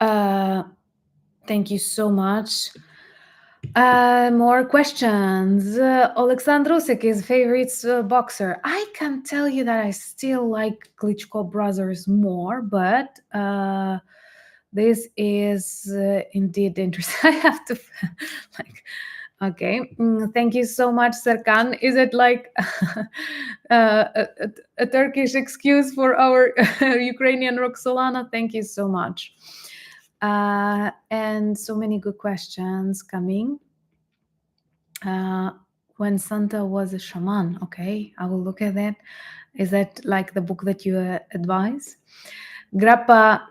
Uh, Thank you so much. More questions. Alexandr Usyk's favorite boxer. I can tell you that I still like Klitschko brothers more, but this is indeed interesting. I have to like. Okay, thank you so much, Serkan. Is it like a Turkish excuse for our Ukrainian Roxolana? Thank you so much. And so many good questions coming. When Santa was a shaman, okay, I will look at that. Is that like the book that you advise? Grappa,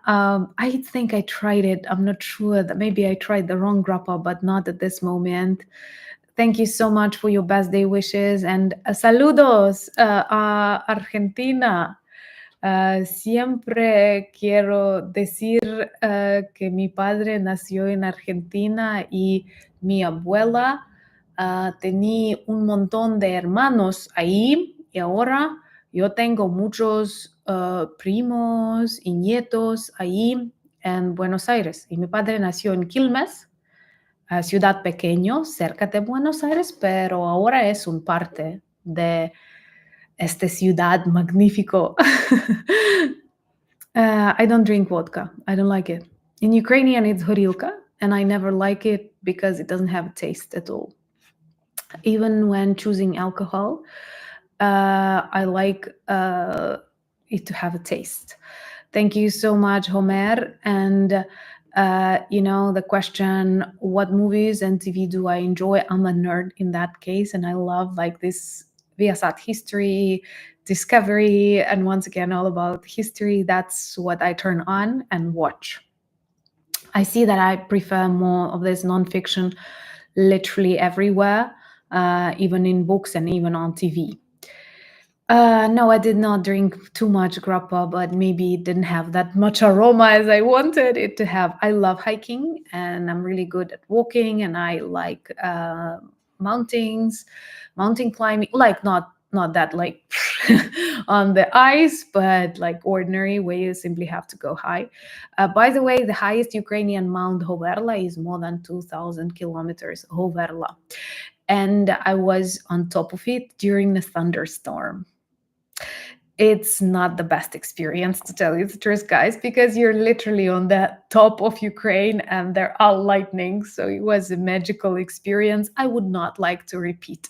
I think I tried it. I'm not sure that maybe I tried the wrong grappa, but not at this moment. Thank you so much for your birthday wishes and saludos a Argentina. Siempre quiero decir que mi padre nació en Argentina y mi abuela tenía un montón de hermanos ahí y ahora yo tengo muchos primos y nietos ahí en Buenos Aires. Y mi padre nació en Quilmes, ciudad pequeño cerca de Buenos Aires, pero ahora es un parte de esta ciudad magnífico. I don't drink vodka. I don't like it. In Ukrainian, it's horilka, and I never like it because it doesn't have a taste at all. Even when choosing alcohol, I like it to have a taste. Thank you so much, Homer. And the question, what movies and TV do I enjoy? I'm a nerd in that case, and I love like this Viasat history, discovery, and once again, all about history. That's what I turn on and watch. I see that I prefer more of this nonfiction literally everywhere, even in books and even on TV. No, I did not drink too much grappa, but maybe it didn't have that much aroma as I wanted it to have. I love hiking and I'm really good at walking, and I like mountain climbing, like not that like on the ice, but like ordinary where you simply have to go high. By the way, the highest Ukrainian Mount Hoverla is more than 2,000 kilometers, Hoverla. And I was on top of it during a thunderstorm. It's not the best experience, to tell you the truth, guys, because you're literally on the top of Ukraine and there are lightning. So it was a magical experience I would not like to repeat.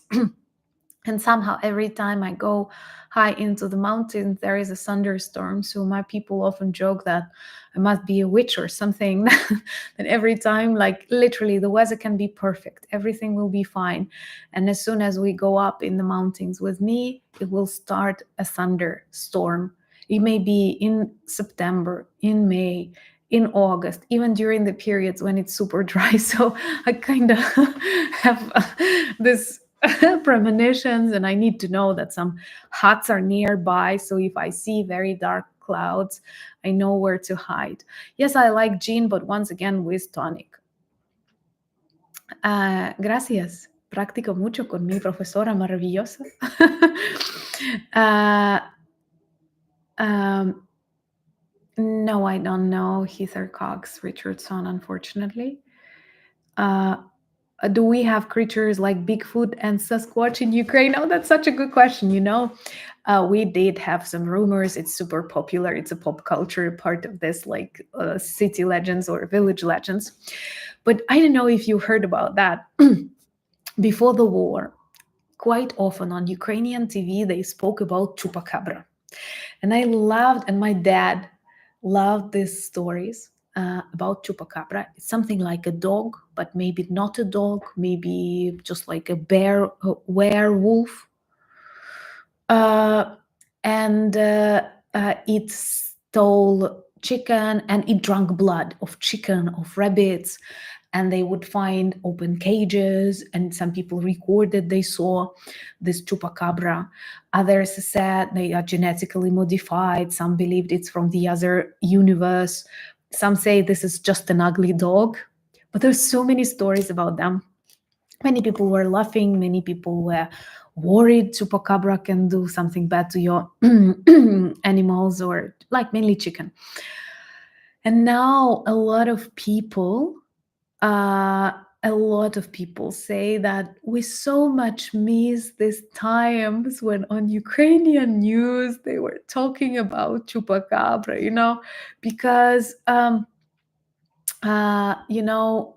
And somehow every time I go high into the mountains, there is a thunderstorm. So my people often joke that I must be a witch or something. And every time, like literally, the weather can be perfect. Everything will be fine. And as soon as we go up in the mountains with me, it will start a thunderstorm. It may be in September, in May, in August, even during the periods when it's super dry. So I kind of have this premonitions, and I need to know that some huts are nearby. So if I see very dark clouds, I know where to hide. Yes, I like gin, but once again with tonic. Gracias. Practico mucho con mi profesora maravillosa. No, I don't know Heather Cox Richardson, unfortunately. Do we have creatures like Bigfoot and Sasquatch in Ukraine? Oh, that's such a good question. We did have some rumors. It's super popular. It's a pop culture part of this, like city legends or village legends. But I don't know if you heard about that. Before the war, quite often on Ukrainian TV, they spoke about chupacabra. And I loved, and my dad loved these stories about chupacabra. It's something like a dog, but maybe not a dog, maybe just like a werewolf. And it stole chicken, and it drank blood of chicken, of rabbits, and they would find open cages, and some people recorded they saw this chupacabra. Others said they are genetically modified. Some believed it's from the other universe. Some say this is just an ugly dog. But there's so many stories about them. Many people were laughing. Many people were worried chupacabra can do something bad to your animals, or like mainly chicken. And now uh, a lot of people say that we so much miss these times when on Ukrainian news they were talking about chupacabra, because you know,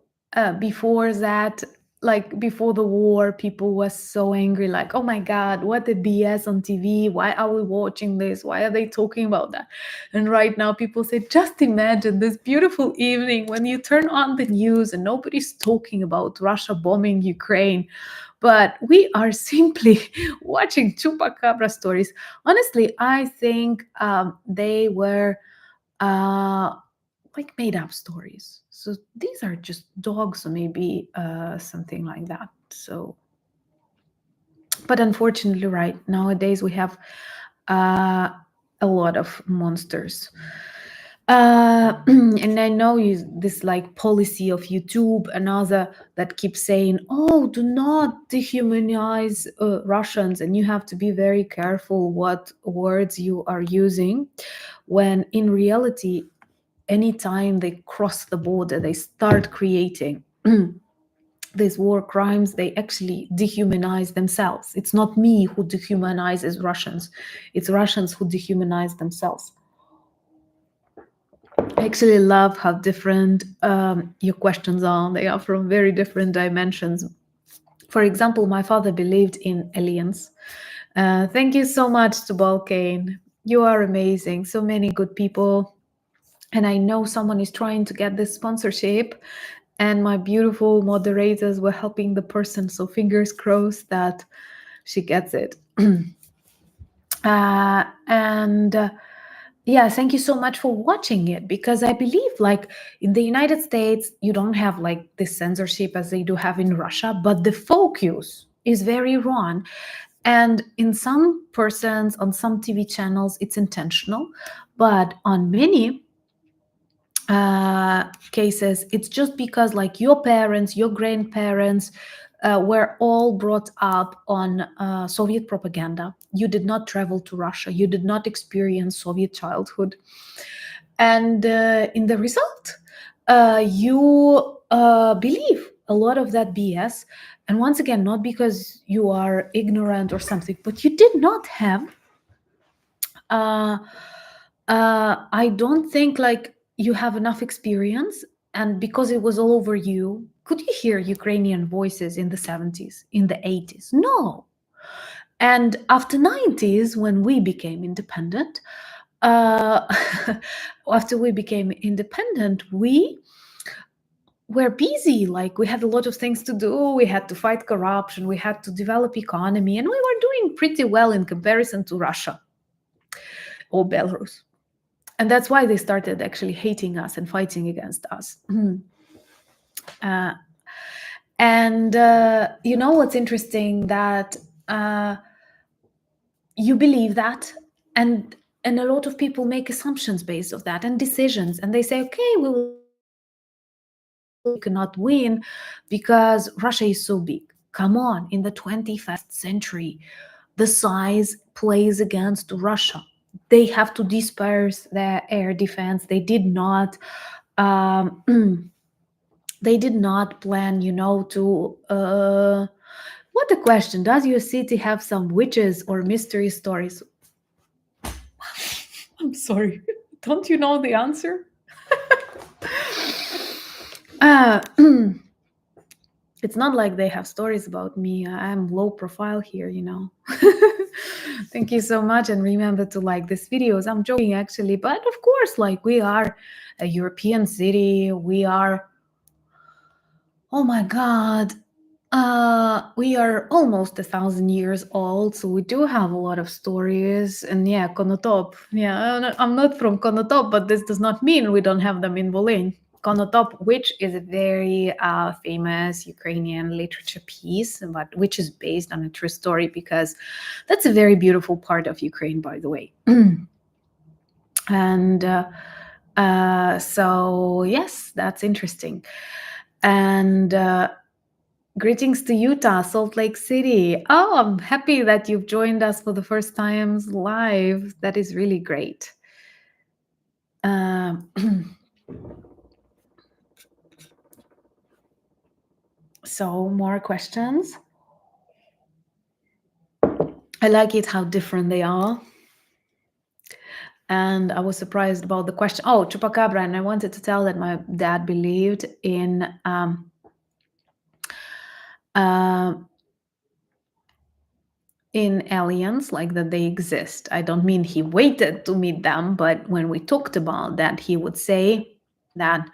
before that, like before the war, people was so angry, like, oh my God, what the BS on TV? Why are we watching this? Why are they talking about that? And right now, people say, just imagine this beautiful evening when you turn on the news and nobody's talking about Russia bombing Ukraine, but we are simply watching chupacabra stories. Honestly, I think they were. Uh, like made up stories. So these are just dogs, or maybe something like that. So, but unfortunately, right nowadays we have uh, a lot of monsters. And I know this like policy of YouTube, another that keeps saying, "Oh, do not dehumanize Russians," and you have to be very careful what words you are using. When in reality, anytime they cross the border, they start creating these war crimes, they actually dehumanize themselves. It's not me who dehumanizes Russians, it's Russians who dehumanize themselves. I actually love how different your questions are. They are from very different dimensions. For example, my father believed in aliens. Thank you so much to Balkane. You are amazing. So many good people. And I know someone is trying to get this sponsorship, and my beautiful moderators were helping the person. So fingers crossed that she gets it. And yeah, thank you so much for watching it, because I believe like in the United States, you don't have like this censorship as they do have in Russia, but the focus is very wrong. And in some persons, on some TV channels, it's intentional, but on many cases, it's just because like your parents, your grandparents were all brought up on Soviet propaganda. You did not travel to Russia, you did not experience Soviet childhood, and in the result, you believe a lot of that BS. And once again, not because you are ignorant or something, but you did not have uh, I don't think like you have enough experience, and because it was all over you, could you hear Ukrainian voices in the 70s, in the 80s? No. And after 90s, when we became independent, uh, after we became independent, we were busy. Like we had a lot of things to do. We had to fight corruption. We had to develop economy, and we were doing pretty well in comparison to Russia or Belarus. And that's why they started actually hating us and fighting against us. uh, and you know what's interesting, that you believe that, and a lot of people make assumptions based of that and decisions, and they say, okay, we will cannot win because Russia is so big. Come on, in the 21st century, the size plays against Russia. They have to disperse their air defense. They did not um, they did not plan, to what a question. Does your city have some witches or mystery stories? I'm sorry. Don't you know the answer? uh, it's not like they have stories about me. I'm low profile here, Thank you so much, and remember to like these videos. I'm joking actually, but of course, like we are a European city. We are, oh my God, we are almost 1,000 years old, so we do have a lot of stories. And yeah, Konotop. Yeah, I'm not from Konotop, but this does not mean we don't have them in Volyn. Konotop, which is a very famous Ukrainian literature piece, but which is based on a true story, because that's a very beautiful part of Ukraine, by the way. And so yes, that's interesting. And Greetings to Utah, Salt Lake City. Oh, I'm happy that you've joined us for the first time live. That is really great. Um, so, more questions. I like it how different they are. And I was surprised about the question. Oh, chupacabra. And I wanted to tell that my dad believed uh, in aliens, like that they exist. I don't mean he waited to meet them, but when we talked about that, he would say that,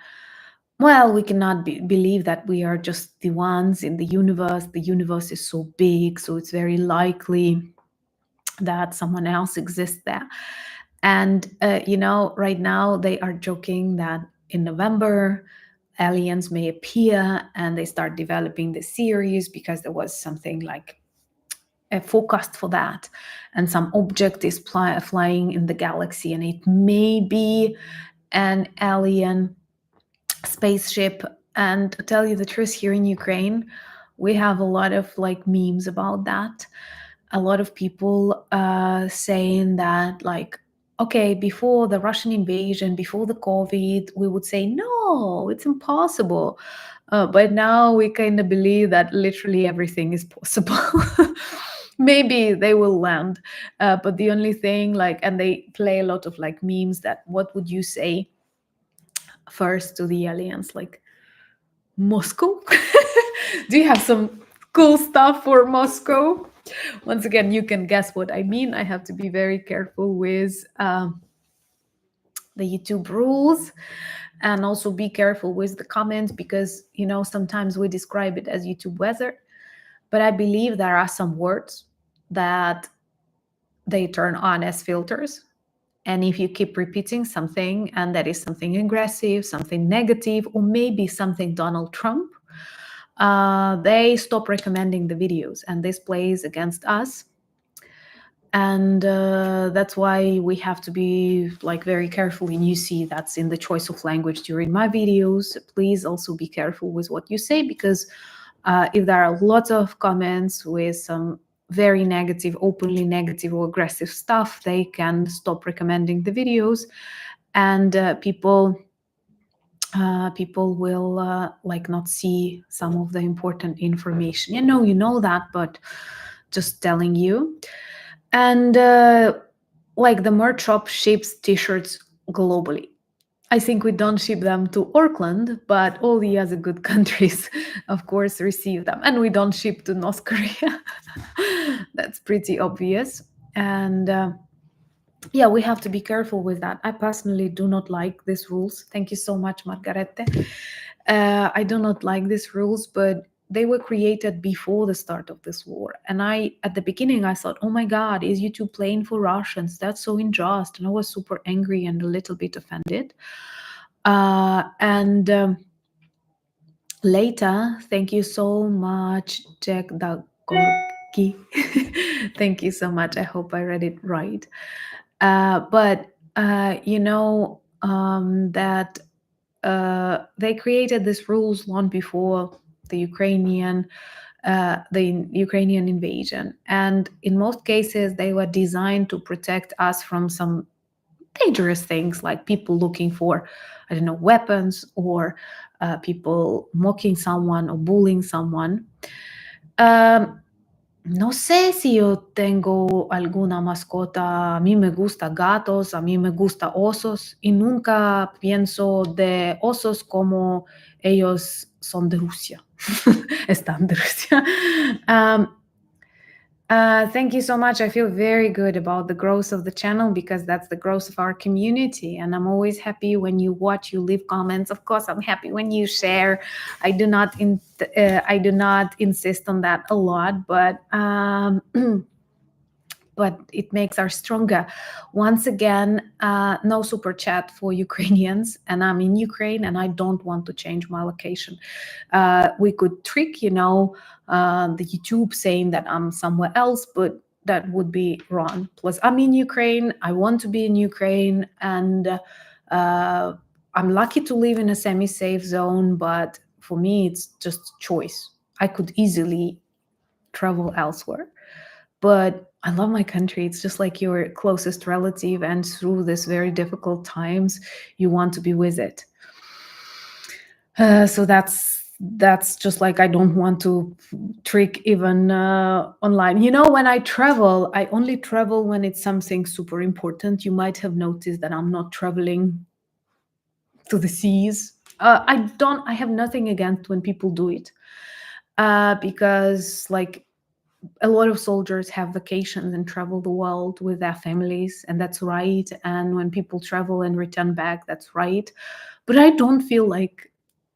well, we cannot believe that we are just the ones in the universe. The universe is so big, so it's very likely that someone else exists there. And, right now they are joking that in November, aliens may appear and they start developing the series because there was something like a forecast for that. And some object is flying in the galaxy, and it may be an alien spaceship. And to tell you the truth, here in Ukraine, we have a lot of like memes about that. A lot of people saying that, like, okay, before the Russian invasion, before the COVID, we would say, no, it's impossible. But now we kind of believe that literally everything is possible. Maybe they will land. But the only thing, like, and they play a lot of like memes that what would you say first to the aliens? Like, Moscow? Do you have some cool stuff for Moscow? Once again, you can guess what I mean. I have to be very careful with the YouTube rules, and also be careful with the comments, because sometimes we describe it as YouTube weather, but I believe there are some words that they turn on as filters. And if you keep repeating something, and that is something aggressive, something negative, or maybe something Donald Trump, they stop recommending the videos, and this plays against us. And that's why we have to be like very careful. And you see that's in the choice of language during my videos. Please also be careful with what you say, because if there are lots of comments with some very negative, openly negative or aggressive stuff, they can stop recommending the videos, and people will like not see some of the important information. You know that, but just telling you. And like the merch shop ships t-shirts globally. I think we don't ship them to Auckland, but all the other good countries, of course, receive them. And we don't ship to North Korea. That's pretty obvious. And yeah, we have to be careful with that. I personally do not like these rules. Thank you so much, Margarete. I do not like these rules, but they were created before the start of this war. And at the beginning, I thought, oh my God, is YouTube playing for Russians? That's so unjust. And I was super angry and a little bit offended. And later, thank you so much, Jack Dagorki. Thank you so much. I hope I read it right. But that they created these rules long before the Ukrainian invasion, and in most cases they were designed to protect us from some dangerous things, like people looking for, I don't know, weapons, or people mocking someone or bullying someone. No sé si yo tengo alguna mascota. A mí me gusta gatos, a mí me gusta osos, y nunca pienso de osos como ellos son de Rusia. Están de Rusia. Thank you so much. I feel very good about the growth of the channel, because that's the growth of our community. And I'm always happy when you watch, you leave comments. Of course, I'm happy when you share. I do not insist on that a lot, but but it makes us stronger. Once again, no super chat for Ukrainians, and I'm in Ukraine and I don't want to change my location. We could trick, the YouTube saying that I'm somewhere else, but that would be wrong. Plus, I'm in Ukraine, I want to be in Ukraine, and I'm lucky to live in a semi-safe zone, but for me, it's just choice. I could easily travel elsewhere. But I love my country. It's just like your closest relative, and through this very difficult times, you want to be with it. So that's just like I don't want to trick even online. When I travel, I only travel when it's something super important. You might have noticed that I'm not traveling to the seas. I have nothing against when people do it, because like a lot of soldiers have vacations and travel the world with their families, and that's right. And when people travel and return back, that's right. But I don't feel like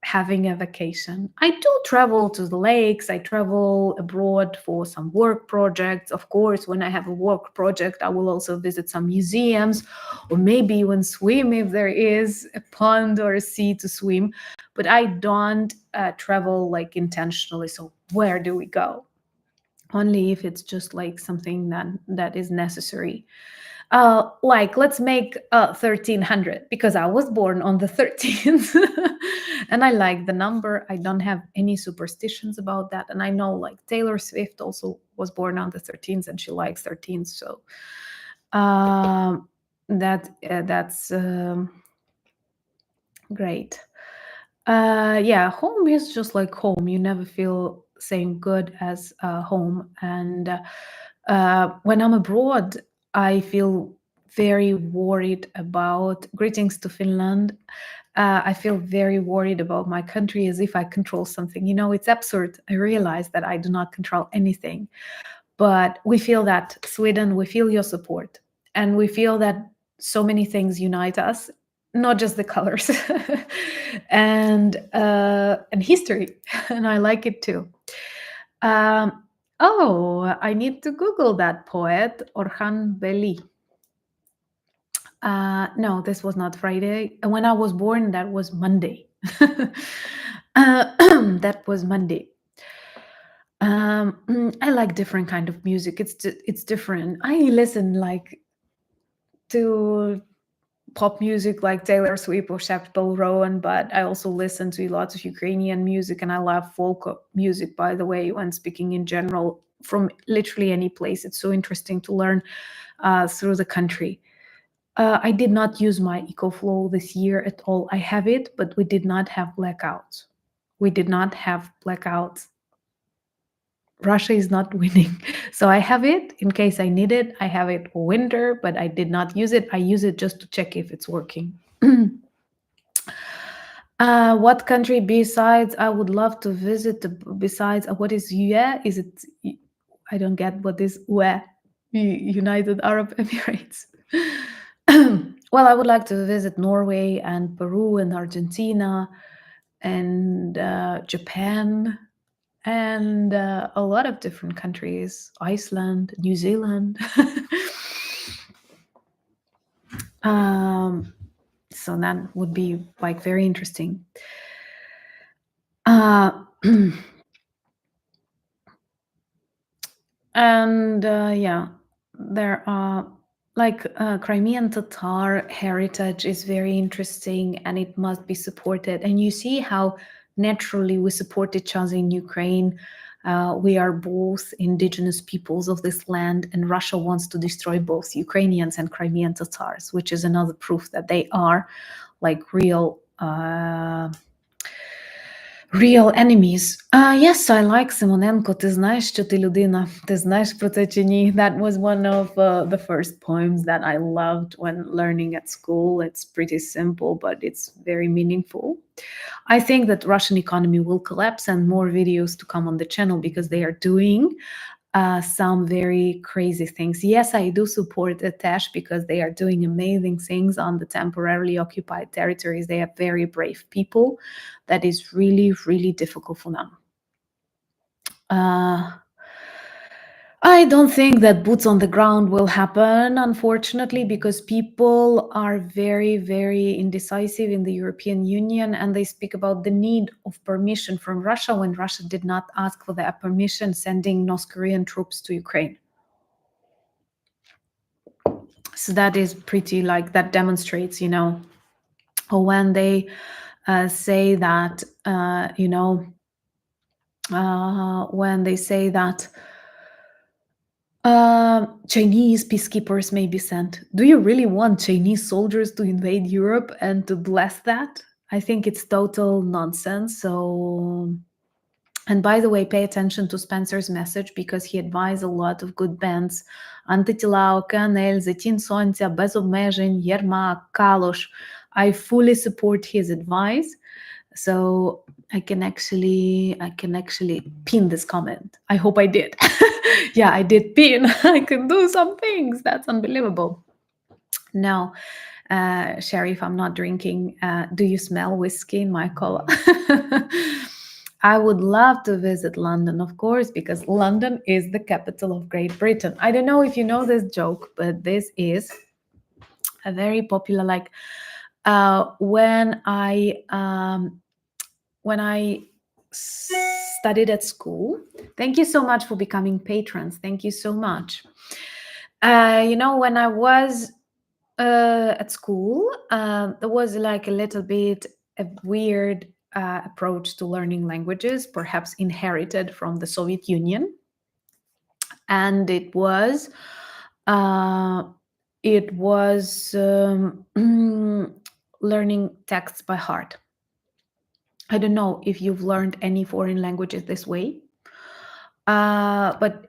having a vacation. I do travel to the lakes, I travel abroad for some work projects. Of course, when I have a work project, I will also visit some museums, or maybe even swim if there is a pond or a sea to swim. But I don't travel like intentionally. So where do we go? Only if it's just like something that is necessary. Like let's make 1300 because I was born on the 13th. And I like the number. I don't have any superstitions about that. And I know like Taylor Swift also was born on the 13th and she likes 13th. So that's great. Yeah, home is just like home. You never feel same good as home. And when I'm abroad, I feel very worried about greetings to Finland. I feel very worried about my country as if I control something. It's absurd. I realize that I do not control anything. But we feel that Sweden, we feel your support. And we feel that so many things unite us, not just the colors. And history. And I like it too. Um, oh, I need to Google that poet, Orhan Veli. No, this was not Friday. When I was born, that was Monday. That was Monday. I like different kind of music. It's different. I listen like to pop music like Taylor Swift or Chappell Rowan, but I also listen to lots of Ukrainian music, and I love folk music, by the way, when speaking in general, from literally any place. It's so interesting to learn through the country. I did not use my EcoFlow this year at all. I have it, but we did not have blackouts. We did not have blackouts. Russia is not winning. So I have it in case I need it. I have it for winter, but I did not use it. I use it just to check if it's working. What country besides I would love to visit besides what is UE? Is it I don't get what is UE, United Arab Emirates. Well, I would like to visit Norway and Peru and Argentina and Japan and a lot of different countries, Iceland, New Zealand. So that would be like very interesting. And yeah, there are like Crimean Tatar heritage is very interesting, and it must be supported. And you see how naturally we support each other in Ukraine. We are both indigenous peoples of this land, and Russia wants to destroy both Ukrainians and Crimean Tatars, which is another proof that they are like real enemies. Yes, I like Simonenko. Ти знаєш, що ти людина. Ти знаєш про це чи ні? That was one of the first poems that I loved when learning at school. It's pretty simple, but it's very meaningful. I think that Russian economy will collapse, and more videos to come on the channel because they are doing some very crazy things. Yes, I do support Tesh because they are doing amazing things on the temporarily occupied territories. They are very brave people. That is really, really difficult for them. I don't think that boots on the ground will happen, unfortunately, because people are very, very indecisive in the European Union, and they speak about the need of permission from Russia when Russia did not ask for that permission, sending North Korean troops to Ukraine. So that is pretty like that demonstrates, or when they say that, when they say that Chinese peacekeepers may be sent. Do you really want Chinese soldiers to invade Europe and to bless that? I think it's total nonsense. So, and by the way, pay attention to Spencer's message because he advised a lot of good bands. Антитіла, КНЛ, Затін Сонця, Без обмежень, Єрмак, Калош. I fully support his advice. So I can actually pin this comment. I hope I did. Yeah, I did pin. I can do some things. That's unbelievable. No, Sheriff, I'm not drinking. Do you smell whiskey in my cola? I would love to visit London, of course, because London is the capital of Great Britain. I don't know if you know this joke, but this is a very popular, like, when I studied at school. Thank you so much for becoming patrons. Thank you so much. When I was at school, there was like a little bit a weird approach to learning languages, perhaps inherited from the Soviet Union, and uh, it was learning texts by heart. I don't know if you've learned any foreign languages this way, but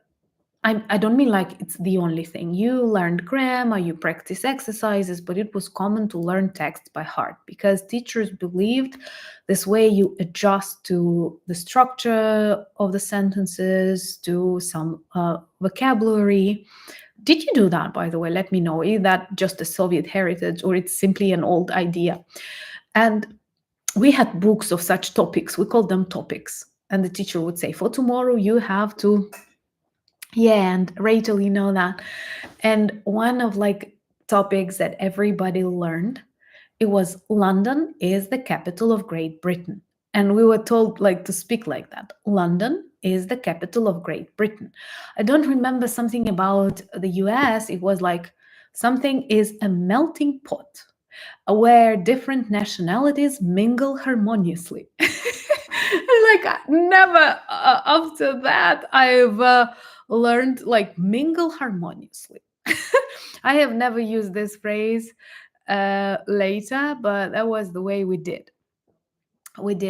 I don't mean like it's the only thing. You learned grammar, you practice exercises, but it was common to learn text by heart because teachers believed this way you adjust to the structure of the sentences, to some vocabulary. Did you do that, by the way? Let me know. Is that just a Soviet heritage or it's simply an old idea? And we had books of such topics. We called them topics. And the teacher would say, for tomorrow, you have to, yeah, and Rachel, you know that. And one of like topics that everybody learned, it was London is the capital of Great Britain. And we were told like to speak like that. London is the capital of Great Britain. I don't remember something about the US. It was like something is a melting pot where different nationalities mingle harmoniously. Like never after that I've learned like mingle harmoniously. I have never used this phrase later, but that was the way we did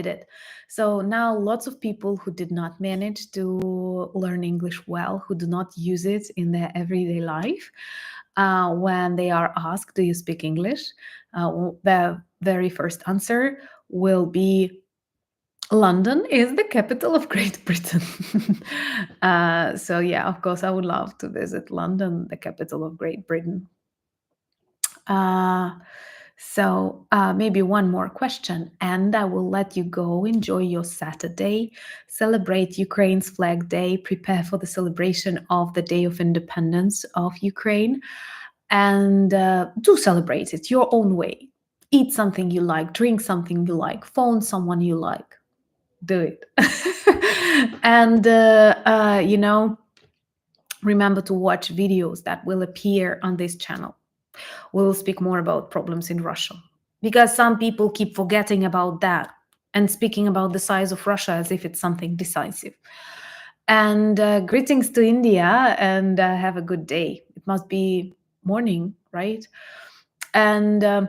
it. So now lots of people who did not manage to learn English well, who do not use it in their everyday life, when they are asked, do you speak English? The very first answer will be, London is the capital of Great Britain. So yeah, of course, I would love to visit London, the capital of Great Britain. Maybe one more question, and I will let you go. Enjoy your Saturday, celebrate Ukraine's Flag Day, prepare for the celebration of the Day of Independence of Ukraine, and do celebrate it your own way. Eat something you like, drink something you like, phone someone you like. Do it. And, remember to watch videos that will appear on this channel. We will speak more about problems in Russia because some people keep forgetting about that and speaking about the size of Russia as if it's something decisive. And greetings to India, and have a good day. It must be morning, right? And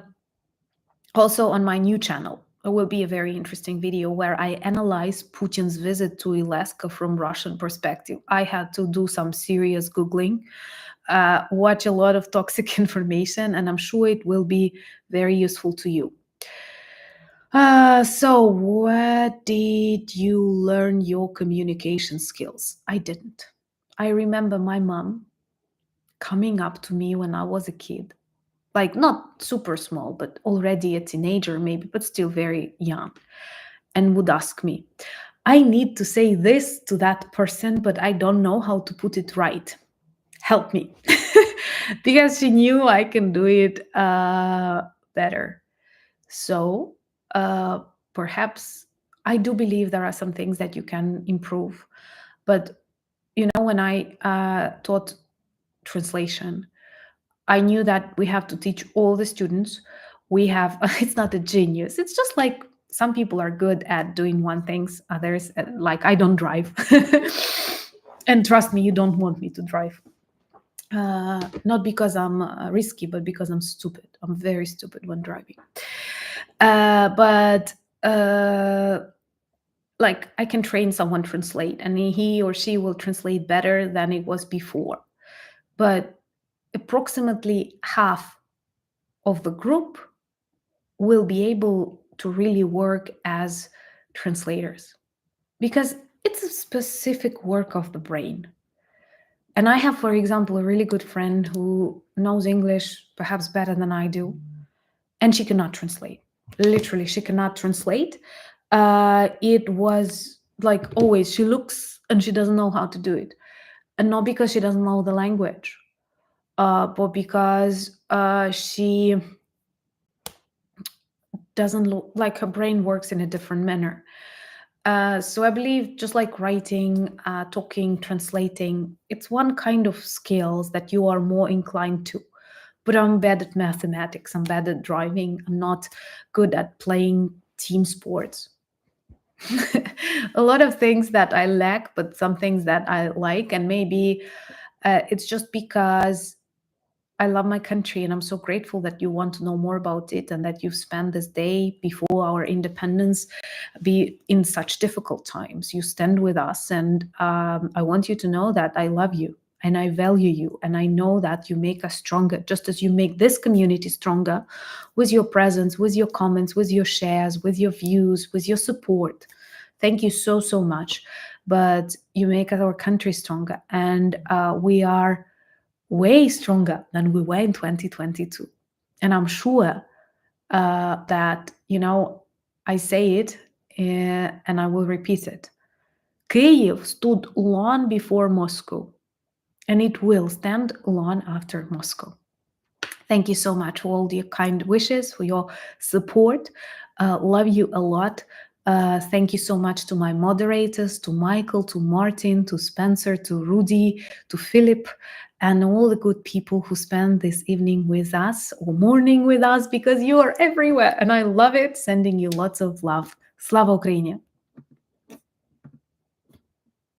also on my new channel, there will be a very interesting video where I analyze Putin's visit to Alaska from Russian perspective. I had to do some serious Googling, watch a lot of toxic information, and I'm sure it will be very useful to you. So where did you learn your communication skills? I didn't. I remember my mom coming up to me when I was a kid, like not super small, but already a teenager maybe, but still very young, and would ask me, I need to say this to that person, but I don't know how to put it right. Help me. Because she knew I can do it better. So perhaps I do believe there are some things that you can improve. But, when I taught translation, I knew that we have to teach all the students. We have, it's not a genius. It's just like some people are good at doing one things, others like I don't drive. And trust me, you don't want me to drive. Not because I'm risky, but because I'm stupid. I'm very stupid when driving. But like I can train someone translate, and he or she will translate better than it was before. But approximately half of the group will be able to really work as translators, because it's a specific work of the brain. And I have, for example, a really good friend who knows English perhaps better than I do, and she cannot translate. Literally, she cannot translate. It was like always, she looks and she doesn't know how to do it. And not because she doesn't know the language, but because she doesn't look like her brain works in a different manner. So I believe just like writing, talking, translating, it's one kind of skills that you are more inclined to. But I'm bad at mathematics, I'm bad at driving, I'm not good at playing team sports. A lot of things that I lack, but some things that I like. And maybe it's just because I love my country, and I'm so grateful that you want to know more about it and that you've spent this day before our independence be in such difficult times. You stand with us, and I want you to know that I love you and I value you, and I know that you make us stronger, just as you make this community stronger with your presence, with your comments, with your shares, with your views, with your support. Thank you so, so much. But you make our country stronger, and we are way stronger than we were in 2022. And I'm sure that, I say it and I will repeat it. Kyiv stood long before Moscow, and it will stand long after Moscow. Thank you so much for all your kind wishes, for your support. Love you a lot. Thank you so much to my moderators, to Michael, to Martin, to Spencer, to Rudy, to Philip, and all the good people who spend this evening with us or morning with us, because you are everywhere and I love it. Sending you lots of love. Slava Ukraini!